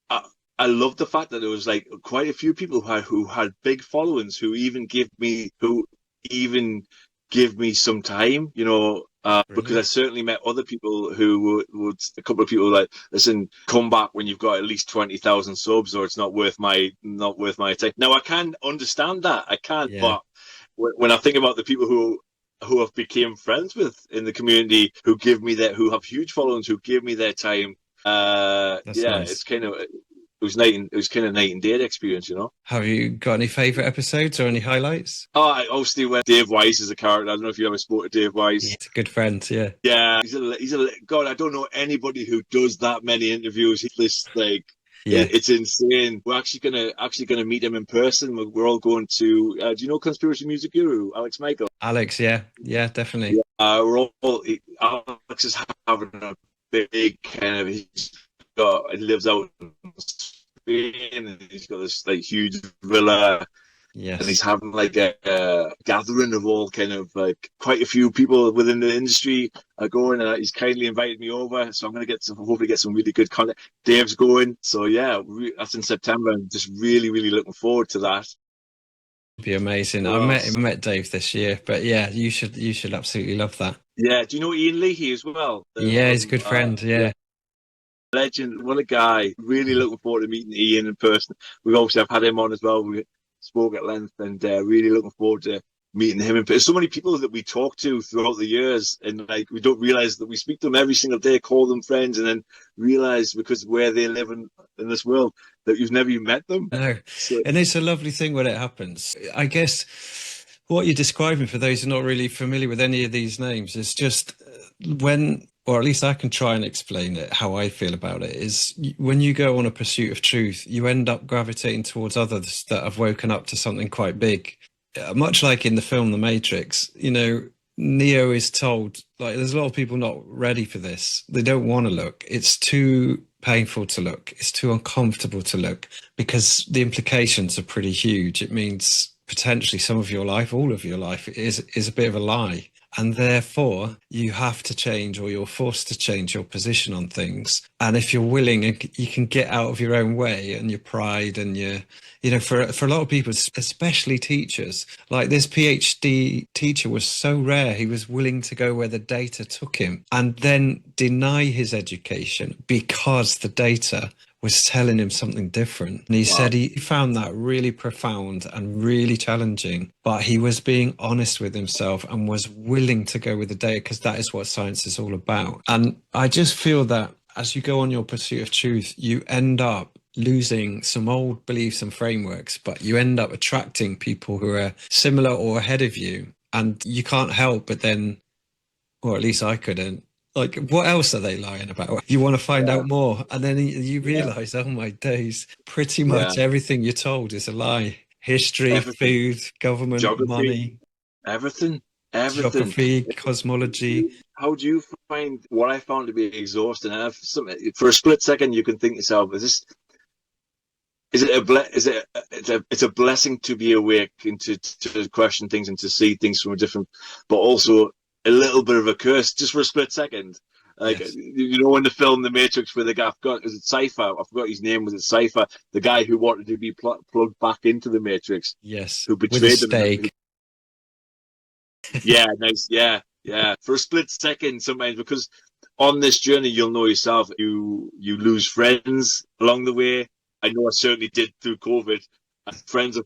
I love the fact that there was like quite a few people who had big followings who even give me some time, because I certainly met other people who would a couple of people like, listen, come back when you've got at least 20,000 subs, or it's not worth my time. Now I can understand that, but when I think about the people who I've become friends with in the community, who have huge followings, who give me their time, Nice. It's kind of, it was kind of night and day experience, you know. Have you got any favourite episodes or any highlights? Oh, I obviously when Dave Weiss is a character. I don't know if you ever spoke to Dave Weiss. He's a good friend, yeah. Yeah, he's a God. I don't know anybody who does that many interviews. He's just like, Yeah. it's insane. We're actually gonna meet him in person. We're all going to. Do you know Conspiracy Music Guru Alex Michael? Alex, yeah, definitely. We're all. Alex is having a big kind of. He lives out in Spain, and he's got this like huge villa. Yes. And he's having like a gathering of all kind of like quite a few people within the industry are going, and he's kindly invited me over. So I'm going to hopefully get some really good content. Dave's going. So yeah, that's in September. I'm just really, really looking forward to that. It'd be amazing. I met Dave this year, but yeah, you should absolutely love that. Yeah. Do you know Ian Leahy as well? Yeah, he's a good friend. Yeah. Legend. What a guy. Really looking forward to meeting Ian in person. I've had him on as well. We spoke at length, and really looking forward to meeting him. And there's so many people that we talk to throughout the years, and like we don't realize that we speak to them every single day, call them friends, and then realize because where they live in this world that you've never even met them. No. So, and it's a lovely thing when it happens. I guess what you're describing, for those who are not really familiar with any of these names, is just when, or at least I can try and explain it, how I feel about it, is when you go on a pursuit of truth, you end up gravitating towards others that have woken up to something quite big. Much like in the film The Matrix, you know, Neo is told, like, there's a lot of people not ready for this. They don't want to look. It's too painful to look. It's too uncomfortable to look, because the implications are pretty huge. It means potentially some of your life, all of your life, is a bit of a lie. And therefore, you have to change, or you're forced to change your position on things. And if you're willing, you can get out of your own way and your pride and for a lot of people, especially teachers, like this PhD teacher was so rare. He was willing to go where the data took him and then deny his education because the data was telling him something different. And he said he found that really profound and really challenging, but he was being honest with himself and was willing to go with the data, because that is what science is all about. And I just feel that as you go on your pursuit of truth, you end up losing some old beliefs and frameworks, but you end up attracting people who are similar or ahead of you. And you can't help but then, or at least I couldn't, like, what else are they lying about? You want to find out more. And then you realize, oh my days, pretty much everything you're told is a lie. History, food, government, geography, money. Everything. Geography, cosmology. How do you find what I found to be exhausting? And for a split second, you can think to yourself, it's a blessing to be awake and to question things and to see things from a different, but also a little bit of a curse just for a split second. Like, yes. You know, in the film The Matrix, where the guy, is it Cypher? I forgot his name. Was it Cypher? The guy who wanted to be plugged back into the Matrix. Yes. Who betrayed them. Yeah, nice. Yeah. For a split second, sometimes, because on this journey, you'll know yourself. You lose friends along the way. I know I certainly did through COVID. Friends of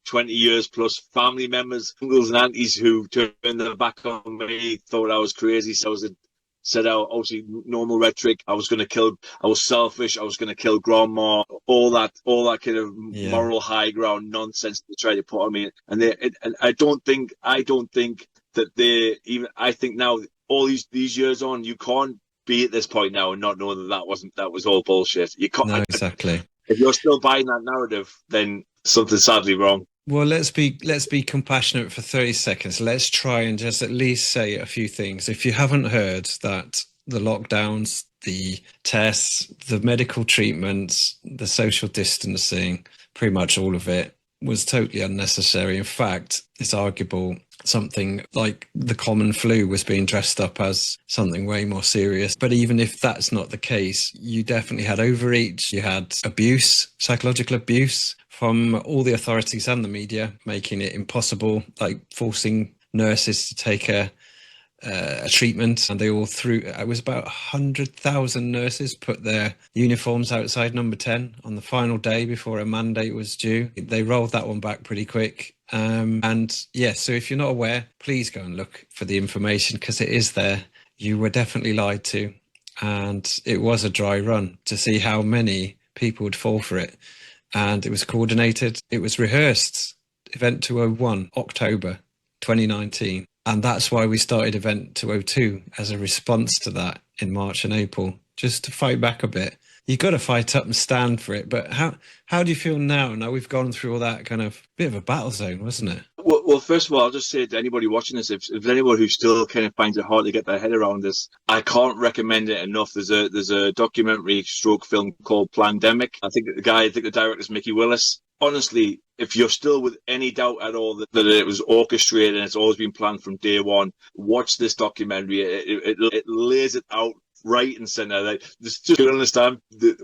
20 years plus, family members, uncles and aunties who turned their back on me, thought I was crazy. So I said out, obviously, normal rhetoric. I was selfish. I was going to kill grandma. All that kind of moral high ground nonsense they try to put on me. And I don't think that I think now, all these years on, you can't be at this point now and not know that was all bullshit. You can't. No, exactly. If you're still buying that narrative, then something's sadly wrong. Well, let's be compassionate for 30 seconds. Let's try and just at least say a few things. If you haven't heard that the lockdowns, the tests, the medical treatments, the social distancing, pretty much all of it was totally unnecessary. In fact, it's arguable something like the common flu was being dressed up as something way more serious. But even if that's not the case, you definitely had overreach, you had abuse, psychological abuse from all the authorities and the media, making it impossible, like forcing nurses to take a treatment, and they all threw. It was about 100,000 nurses put their uniforms outside Number 10 on the final day before a mandate was due. They rolled that one back pretty quick. So if you're not aware, please go and look for the information, because it is there. You were definitely lied to, and it was a dry run to see how many people would fall for it. And it was coordinated. It was rehearsed. Event 201, October 2019. And that's why we started Event 202 as a response to that in March and April, just to fight back a bit. You've got to fight up and stand for it. But how do you feel now? Now we've gone through all that kind of bit of a battle zone, wasn't it? Well, first of all, I'll just say to anybody watching this, if anyone who still kind of finds it hard to get their head around this, I can't recommend it enough. There's a documentary stroke film called Plandemic. I think the director is Mickey Willis. Honestly, if you're still with any doubt at all that it was orchestrated and it's always been planned from day one, watch this documentary. It lays it out right and centre. Like, just to understand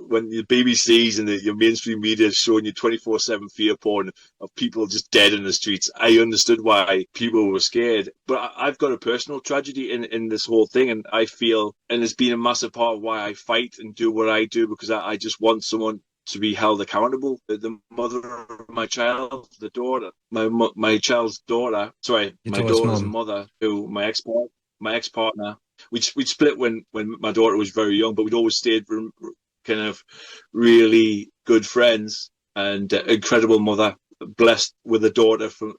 when the BBC's and your mainstream media is showing you 24/7 fear porn of people just dead in the streets, I understood why people were scared. But I've got a personal tragedy in this whole thing, and I feel, and it's been a massive part of why I fight and do what I do, because I just want someone to be held accountable. The mother of my child, the daughter, my child's daughter, sorry, my daughter's mother, who my ex-partner, we'd split when my daughter was very young, but we'd always stayed kind of really good friends, and incredible mother, blessed with a daughter from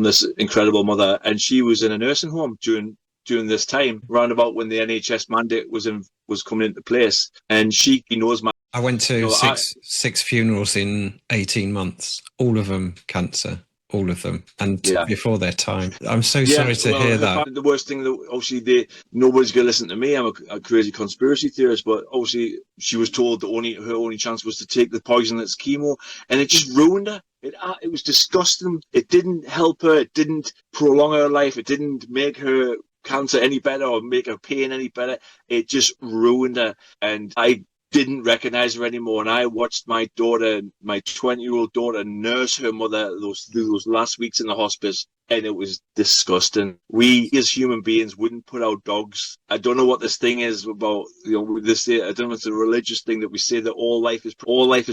this incredible mother. And she was in a nursing home during this time, round about when the NHS mandate was coming into place. And she knows I went to six funerals in 18 months, all of them cancer. All of them, and before their time. I'm so sorry to hear that. The worst thing, that obviously nobody's going to listen to me. I'm a crazy conspiracy theorist, but obviously she was told that her only chance was to take the poison that's chemo, and it just ruined her. It was disgusting. It didn't help her. It didn't prolong her life. It didn't make her cancer any better or make her pain any better. It just ruined her, and I didn't recognize her anymore. And I watched my daughter, my 20-year-old daughter, nurse her mother those last weeks in the hospice, and it was disgusting. We as human beings wouldn't put out dogs. I don't know what this thing is about, this. I don't know if it's a religious thing that we say that all life is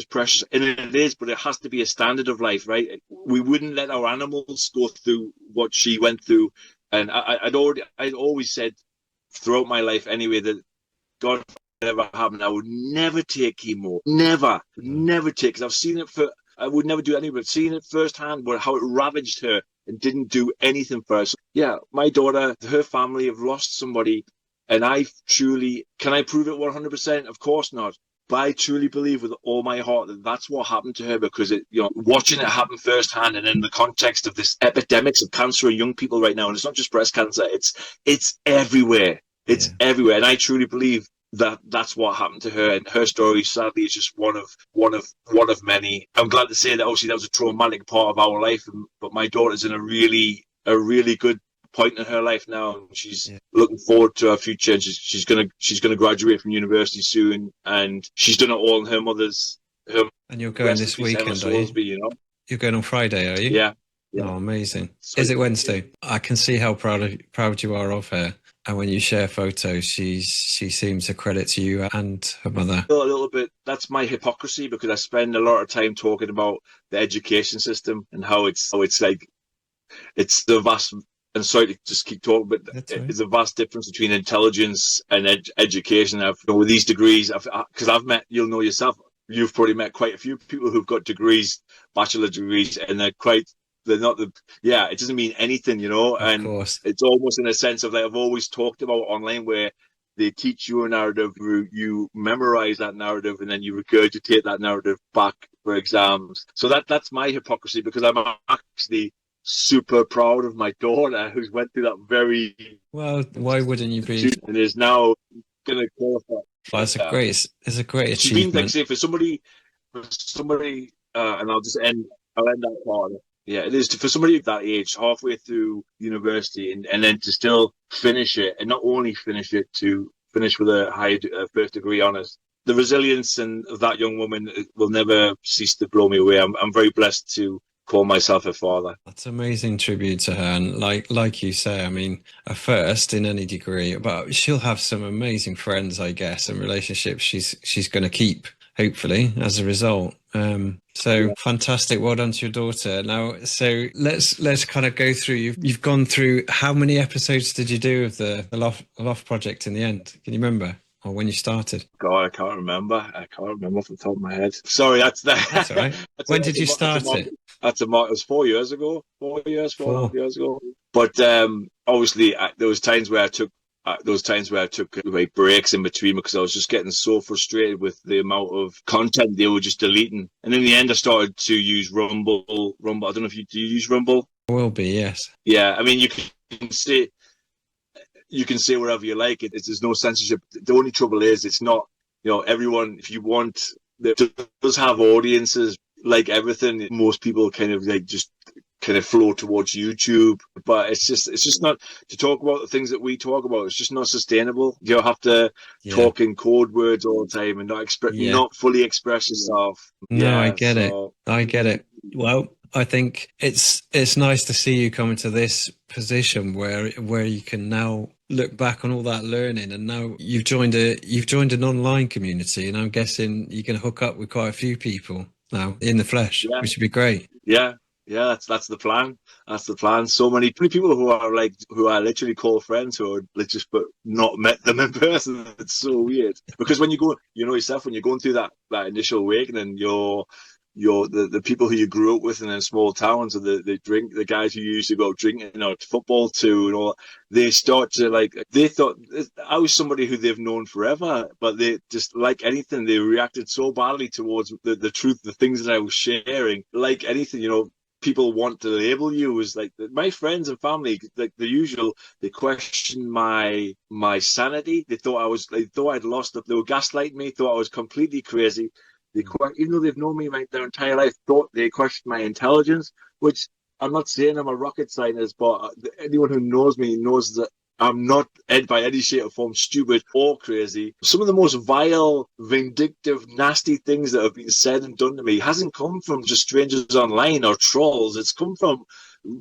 precious, and it is, but it has to be a standard of life, right? We wouldn't let our animals go through what she went through. And I'd always said throughout my life anyway that God ever happened, I would never take chemo. Never take, because I've seen it I would never do it anyway, but seeing it firsthand, how it ravaged her and didn't do anything for her. So, yeah, my daughter, her family have lost somebody, and can I prove it 100%? Of course not. But I truly believe with all my heart that that's what happened to her, because watching it happen firsthand, and in the context of this epidemics of cancer in young people right now, and it's not just breast cancer, it's everywhere. It's everywhere, and I truly believe that's what happened to her, and her story sadly is just one of many. I'm glad to say that obviously that was a traumatic part of our life, but my daughter's in a really good point in her life now, and she's looking forward to her future. And she's gonna graduate from university soon, and she's done it all in her mother's. And you're going this weekend, are you? You're going on Friday, are you? Yeah. Oh, amazing! Is it Wednesday? I can see how proud you are of her. And when you share photos, she seems a credit to you and her mother. A little bit. That's my hypocrisy, because I spend a lot of time talking about the education system and how it's like it's the vast. And sorry to just keep talking, but it's a vast difference between intelligence and education. With these degrees, because I've met, you'll know yourself, you've probably met quite a few people who've got degrees, bachelor degrees, and they're not it doesn't mean anything, and of course. It's almost in a sense of, like I've always talked about online, where they teach you a narrative, you memorize that narrative, and then you regurgitate that narrative back for exams. So that's my hypocrisy, because I'm actually super proud of my daughter, who's went through that very well. Why wouldn't you be? And is now going to qualify. Well, it's a great achievement. Like, say, for somebody, and I'll end that part of it. Yeah, it is for somebody that age, halfway through university, and then to still finish it, and not only finish it, to finish with a high first degree honours. The resilience of that young woman will never cease to blow me away. I'm very blessed to call myself a father. That's an amazing tribute to her, and like you say, I mean, a first in any degree, but she'll have some amazing friends, I guess, and relationships she's going to keep, hopefully, as a result. Fantastic. Well done to your daughter. Now, so let's kind of go through. You've gone through, how many episodes did you do of the Loft project in the end? Can you remember or when you started? God, I can't remember. I can't remember off the top of my head. Sorry, that's that. That's all right. When did you start it? It was 4 years ago. 4.5 years ago. But obviously, there was times where I took like breaks in between because I was just getting so frustrated with the amount of content they were just deleting. And in the end, I started to use Rumble. I don't know if do you use Rumble? I will be, yes. Yeah, I mean, you can say wherever you like it. There's no censorship. The only trouble is it's not, everyone, if you want, it does have audiences. Like everything, most people kind of like just kind of flow towards YouTube, but it's just not to talk about the things that we talk about. It's just not sustainable. You have to talk in code words all the time and not fully express yourself. No, I get it. Well, I think it's nice to see you come into this position where you can now look back on all that learning, and now you've joined an online community, and I'm guessing you can hook up with quite a few people now in the flesh, which would be great. Yeah, that's the plan. That's the plan. So many people who I literally call friends who are just but not met them in person. It's so weird because when you go, yourself, when you're going through that initial awakening, the people who you grew up with in small towns, or the guys who you used to go drinking or football to and all, they start to they thought I was somebody who they've known forever, but they just, like anything, they reacted so badly towards the truth, the things that I was sharing. Like anything, people want to label you as like my friends and family, like the usual. They questioned my sanity. They thought I'd lost it. They were gaslighting me. Thought I was completely crazy. Even though they've known me their entire life, thought they questioned my intelligence. Which I'm not saying I'm a rocket scientist, but anyone who knows me knows that I'm not by any shape or form stupid or crazy. Some of the most vile, vindictive, nasty things that have been said and done to me hasn't come from just strangers online or trolls. It's come from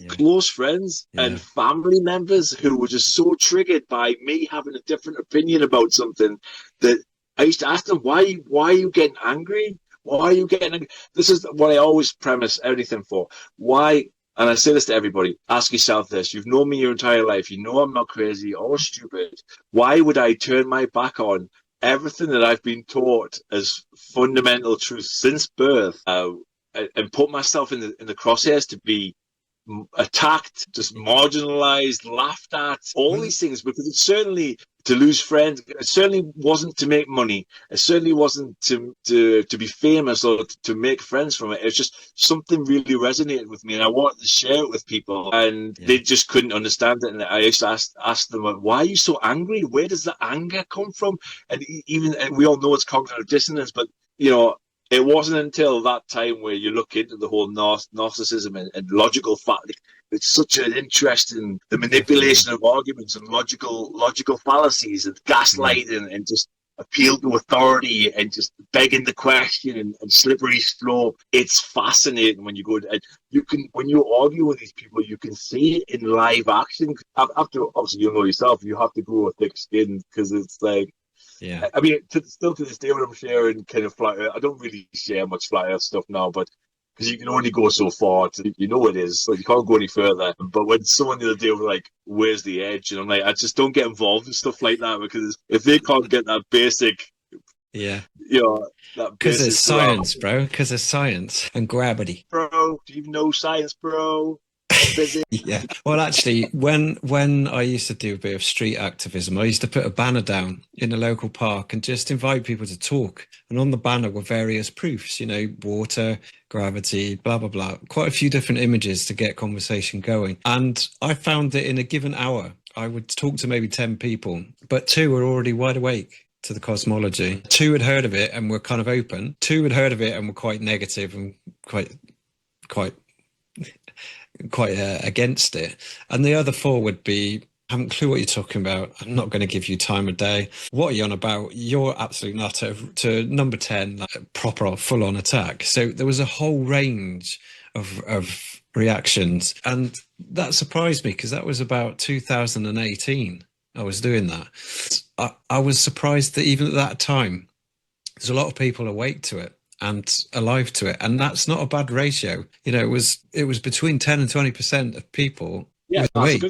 close friends and family members who were just so triggered by me having a different opinion about something that I used to ask them, why are you getting angry? Why are you getting angry? This is what I always premise everything for. Why? And I say this to everybody, ask yourself this. You've known me your entire life. You know I'm not crazy or stupid. Why would I turn my back on everything that I've been taught as fundamental truth since birth and put myself in the crosshairs to be attacked, just marginalized, laughed at, all these things? Because it's certainly to lose friends. It certainly wasn't to make money. It certainly wasn't to be famous or to make friends from it. It's just something really resonated with me, and I wanted to share it with people, and they just couldn't understand it. And I used to ask them, why are you so angry? Where does the anger come from? And we all know it's cognitive dissonance, but it wasn't until that time where you look into the whole narcissism and logical fact. It's such an interesting, the manipulation of arguments and logical fallacies and gaslighting and just appeal to authority and just begging the question and slippery slope. It's fascinating when you go and when you argue with these people, you can see it in live action. After, obviously, yourself, you have to grow a thick skin because it's like, I mean, still to this day when I'm sharing kind of flat earth, I don't really share much flat earth stuff now, but because you can only go so far, it is, so you can't go any further. But when someone the other day was like, where's the edge? And I'm like, I just don't get involved in stuff like that, because if they can't get that basic, because it's science, bro, because it's science and gravity. Bro, do you know science, bro? Well, actually, when I used to do a bit of street activism, I used to put a banner down in a local park and just invite people to talk. And on the banner were various proofs, water, gravity, blah, blah, blah. Quite a few different images to get conversation going. And I found that in a given hour, I would talk to maybe 10 people, but 2 were already wide awake to the cosmology. 2 had heard of it and were kind of open. 2 had heard of it and were quite negative and quite against it, and the other 4 would be, I haven't a clue what you're talking about, I'm not going to give you time of day, what are you on about, you're absolute nutter, to number 10, like proper full-on attack. So there was a whole range of reactions, and that surprised me because that was about 2018 I was doing that. I was surprised that even at that time there's a lot of people awake to it and alive to it, and that's not a bad ratio. It was between 10 and 20% of people. Yeah, awake.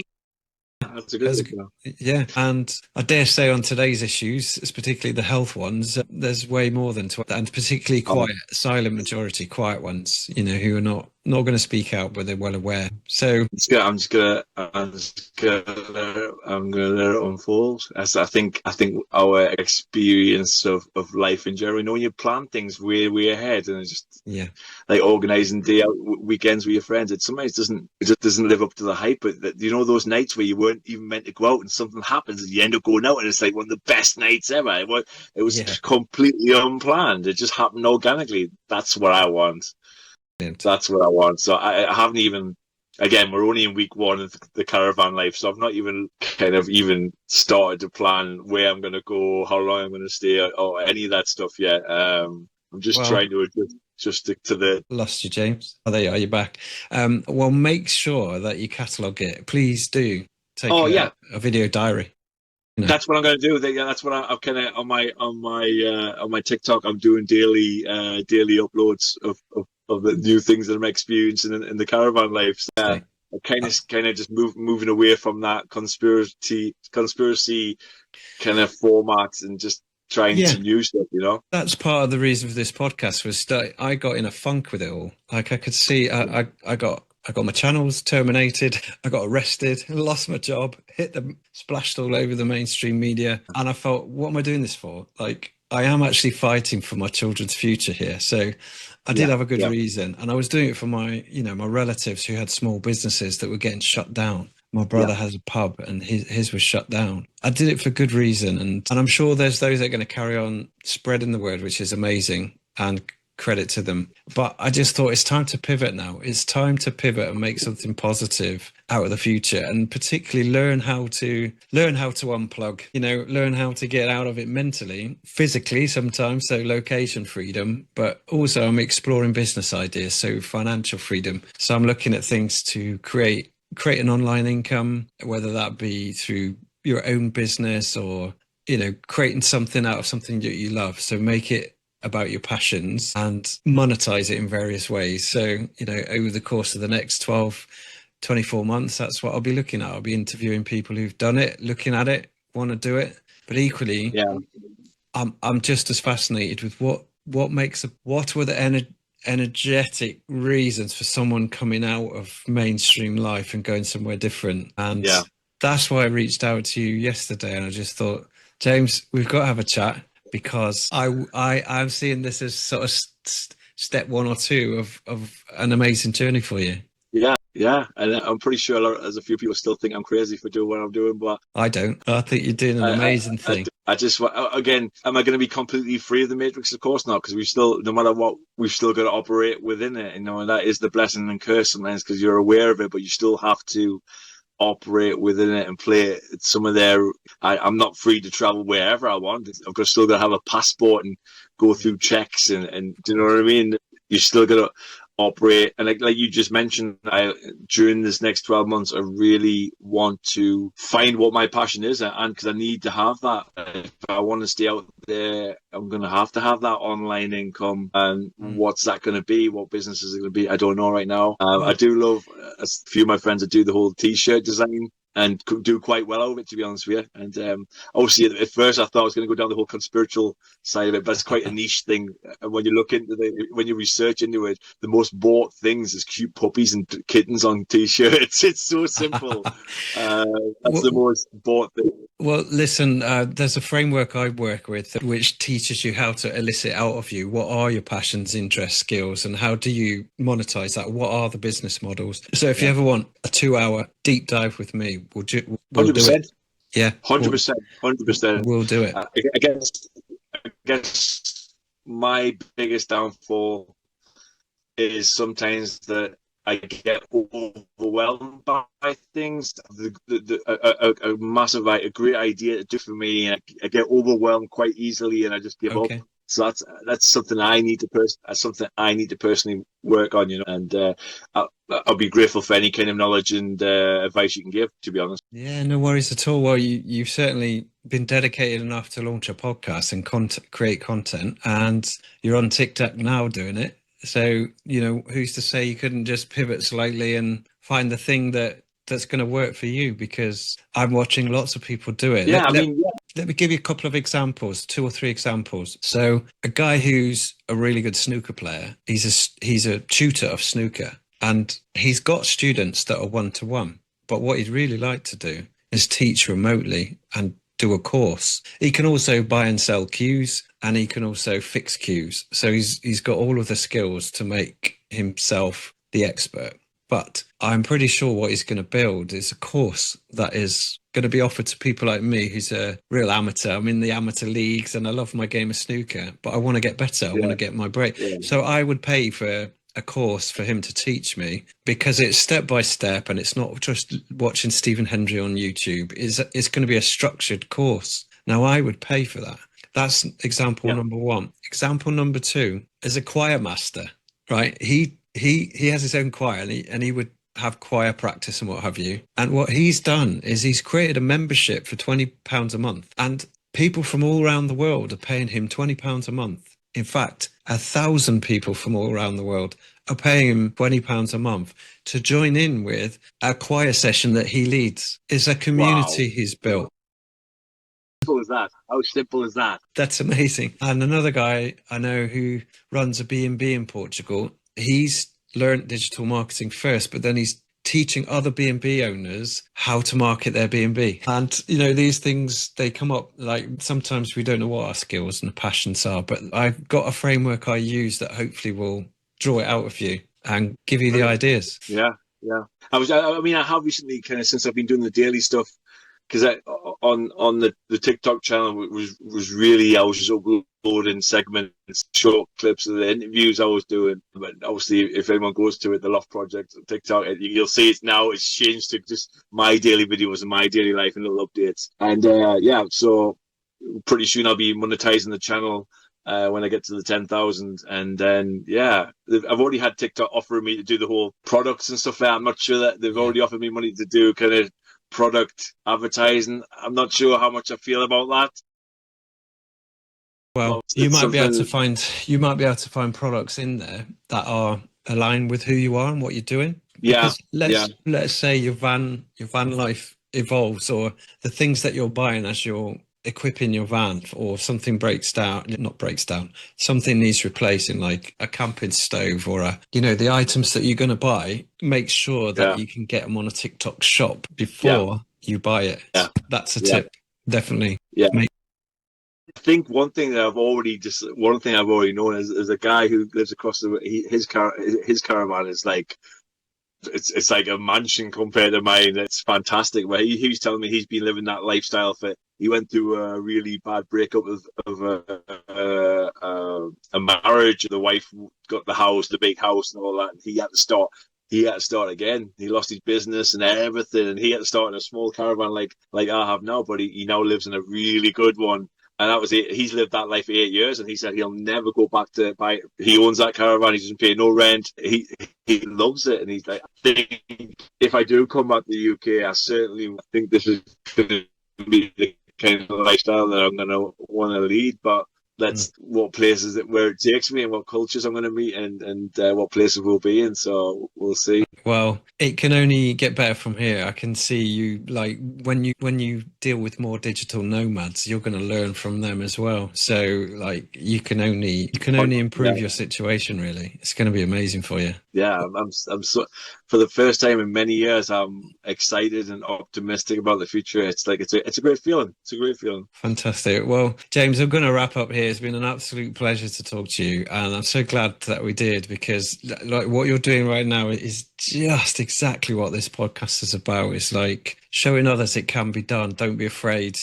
that's a good one. Yeah, and I dare say on today's issues, particularly the health ones, there's way more than and particularly quiet, silent majority, quiet ones, you know, who are not going to speak out, but they're well aware. So I'm just gonna let it unfold. As I think our experience of life in general, you know, when you plan things way ahead, and it's just like organising day out weekends with your friends, it sometimes doesn't live up to the hype. But you know, those nights where you weren't even meant to go out and something happens and you end up going out, and it's like one of the best nights ever. It was completely unplanned. It just happened organically. That's what I want. That's what I want. So I haven't even. Again, we're only in week 1 of the Caravan life, so I've not even started to plan where I'm going to go, how long I'm going to stay, or any of that stuff yet. I'm just trying to just stick to the... Lost you, James. Oh, there you are. You're back. Well, make sure that you catalogue it. Please do take a video diary. You know. That's what I'm going to do. That's what I'm kind of on my TikTok. I'm doing daily uploads of the new things that I'm experiencing in the Caravan life. So, I'm kind of just moving away from that conspiracy kind of format and just trying some new stuff, you know. That's part of the reason for this podcast was that I got in a funk with it all. Like I could see I got my channels terminated, I got arrested, lost my job, splashed all over the mainstream media, and I felt, what am I doing this for? Like, I am actually fighting for my children's future here. So I did have a good reason. And I was doing it for my relatives who had small businesses that were getting shut down. My brother has a pub and his was shut down. I did it for good reason. And I'm sure there's those that are going to carry on spreading the word, which is amazing, and credit to them. But I just thought it's time to pivot now. It's time to pivot and make something positive out of the future, and particularly learn how to unplug, you know, learn how to get out of it mentally, physically sometimes, so location freedom, but also I'm exploring business ideas, so financial freedom. So I'm looking at things to create an online income, whether that be through your own business or, you know, creating something out of something that you love. So make it about your passions and monetize it in various ways. So, you know, over the course of the next 12, 24 months, that's what I'll be looking at. I'll be interviewing people who've done it, looking at it, want to do it. But equally, I'm just as fascinated with what were the energetic reasons for someone coming out of mainstream life and going somewhere different. And that's why I reached out to you yesterday. And I just thought, James, we've got to have a chat, because I'm seeing this as sort of step 1 or 2 of an amazing journey for you. Yeah, and I'm pretty sure there's a few people still think I'm crazy for doing what I'm doing, but I don't. I think you're doing an amazing thing. I just, again, am I going to be completely free of the matrix? Of course not, because no matter what, we've still got to operate within it, you know, and that is the blessing and curse sometimes, because you're aware of it, but you still have to operate within it and play some of their... I'm not free to travel wherever I want. I've still got to have a passport and go through checks, and do you know what I mean? You still got to operate, and like you just mentioned, during this next 12 months I really want to find what my passion is, and because I need to have that. If I want to stay out there, I'm going to have that online income, and what's that going to be, what business is it going to be, I don't know right now. I do love a few of my friends that do the whole t-shirt design and do quite well over it, to be honest with you. And obviously, at first, I thought I was going to go down the whole conspiritual side of it, but it's quite a niche thing. And when you look into when you research into it, the most bought things is cute puppies and kittens on t-shirts. It's so simple. That's the most bought thing. Well, listen, there's a framework I work with which teaches you how to elicit out of you what are your passions, interests, skills, and how do you monetize that? What are the business models? So if you ever want a 2-hour deep dive with me, we'll 100%. do it. Yeah, 100%. We'll do it. I guess my biggest downfall is sometimes that I get overwhelmed by things. A massive, a great idea to do for me, and I get overwhelmed quite easily, and I just give up. So that's something I need to personally work on, you know. And I'll be grateful for any kind of knowledge and advice you can give, to be honest. Yeah, no worries at all. Well, you've certainly been dedicated enough to launch a podcast and create content, and you're on TikTok now doing it. So, you know, who's to say you couldn't just pivot slightly and find the thing that that's going to work for you, because I'm watching lots of people do it. Yeah, Let me give you a couple of examples, 2 or 3 examples. So a guy who's a really good snooker player, he's a tutor of snooker, and he's got students that are one-to-one. But what he'd really like to do is teach remotely and do a course. He can also buy and sell cues, and he can also fix cues. So he's got all of the skills to make himself the expert. But I'm pretty sure what he's going to build is a course that is going to be offered to people like me, who's a real amateur. I'm in the amateur leagues and I love my game of snooker, but I want to get better. I want to get my break. Yeah. So I would pay for a course for him to teach me, because it's step by step and it's not just watching Stephen Hendry on YouTube. It's going to be a structured course. Now, I would pay for that. That's example number one. Example number two is a choir master, right? He has his own choir, and he would have choir practice and what have you. And what he's done is he's created a membership for £20 a month, and people from all around the world are paying him £20 a month. In fact, 1,000 people from all around the world are paying him £20 a month to join in with a choir session that he leads. It's a community he's built. Simple as that. How simple is that? That's amazing. And another guy I know who runs a B&B in Portugal, he's learned digital marketing first, but then he's teaching other B&B owners how to market their B&B. And, you know, these things, they come up, like sometimes we don't know what our skills and passions are, but I've got a framework I use that hopefully will draw it out of you and give you the ideas. Yeah. I have recently, kind of, since I've been doing the daily stuff, because on the TikTok channel was really, I was just uploading segments, short clips of the interviews I was doing. But obviously, if anyone goes to it, the Loft Project on TikTok, you'll see it's changed to just my daily videos and my daily life and little updates. And so pretty soon I'll be monetizing the channel when I get to the 10,000. And then I've already had TikTok offering me to do the whole products and stuff like that. I'm not sure that they've already offered me money to do kind of product advertising. I'm not sure how much I feel about that. Well, you might be able to find products in there that are aligned with who you are and what you're doing. Because let's say your van life evolves, or the things that you're buying as you're equipping your van, or something something needs replacing, like a camping stove or the items that you're going to buy, make sure that you can get them on a TikTok shop before you buy it. That's a tip. Definitely. I think one thing I've already known is a guy who lives across his caravan is like, it's like a mansion compared to mine. It's fantastic. But he was telling me he's been living that lifestyle he went through a really bad breakup of a marriage. The wife got the big house and all that, and he had to start again. He lost his business and everything, and he had to start in a small caravan like I have now, but he now lives in a really good one. And that was it. He's lived that life for 8 years, and he said he'll never go back to buy. He owns that caravan. He doesn't pay no rent. He loves it, and he's like, I think if I do come back to the UK, I certainly think this is going to be the kind of lifestyle that I'm going to want to lead. But that's what places where it takes me, and what cultures I'm going to meet, and what places we'll be in. So we'll see. Well, it can only get better from here. I can see you, like, when you deal with more digital nomads, you're going to learn from them as well. So, like, you can only improve your situation. Really, it's going to be amazing for you. Yeah, I'm so, for the first time in many years, I'm excited and optimistic about the future. It's like it's a great feeling. It's a great feeling. Fantastic. Well, James, I'm going to wrap up here. It's been an absolute pleasure to talk to you, and I'm so glad that we did, because like what you're doing right now is just exactly what this podcast is about. It's like showing others it can be done. Don't be afraid,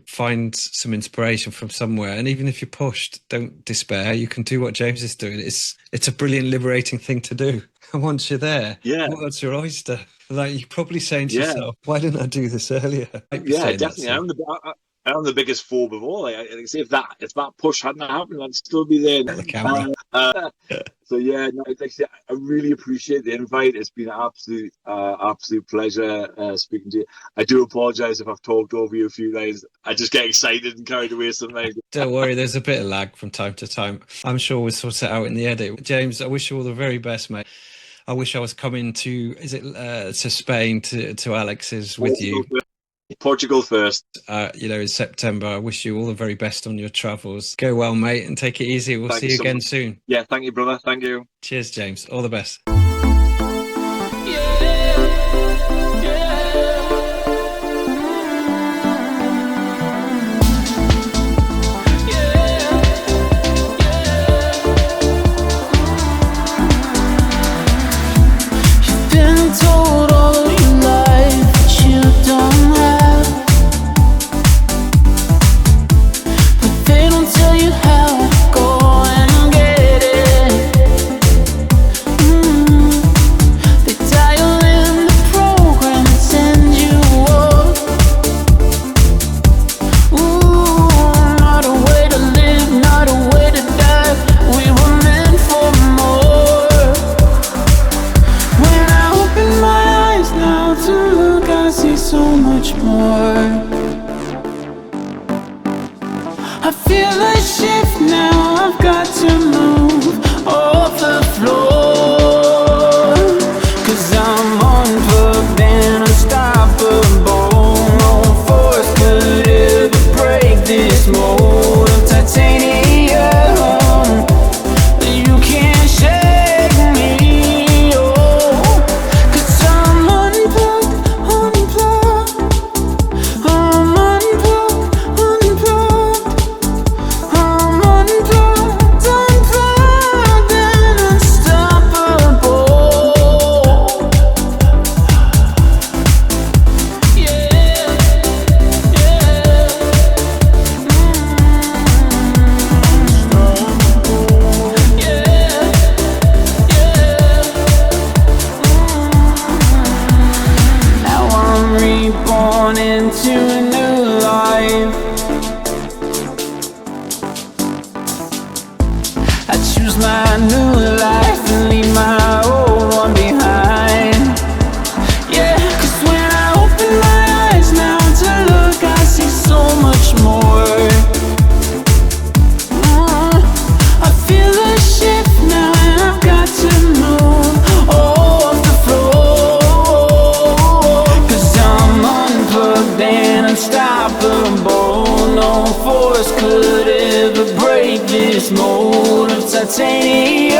find some inspiration from somewhere. And even if you're pushed, don't despair. You can do what James is doing. It's a brilliant, liberating thing to do. And once you're there, what's your oyster? Like, you're probably saying to yourself, why didn't I do this earlier? Definitely. I'm the biggest phobe of all. Like, say if that push hadn't happened, I'd still be there. The camera. So I really appreciate the invite. It's been an absolute pleasure speaking to you. I do apologise if I've talked over you a few days. I just get excited and carried away sometimes. Don't worry, there's a bit of lag from time to time. I'm sure we'll sort it out in the edit. James, I wish you all the very best, mate. I wish I was coming to, to Spain, to Alex's with you. Portugal first. In September. I wish you all the very best on your travels. Go well, mate, and take it easy. We'll see you again soon. Yeah, thank you, brother. Thank you. Cheers, James. All the best. I feel a shift now, I've got to move off the floor, 'cause I'm unplugged and unstoppable. No force could ever break this mold of titanium. You can't shake me, oh, 'cause I'm unplugged, unplugged. I'm unplugged, unplugged. I'm unplugged, unplugged and unstoppable. Yeah, Now I'm reborn into a new life. I choose my new life and leave my old one behind. Yeah, 'cause when I open my eyes now to look, I see so much more. I feel a shift now and I've got to move off the floor, 'cause I'm unplugged and unstoppable. No force could ever break this mold of titanium.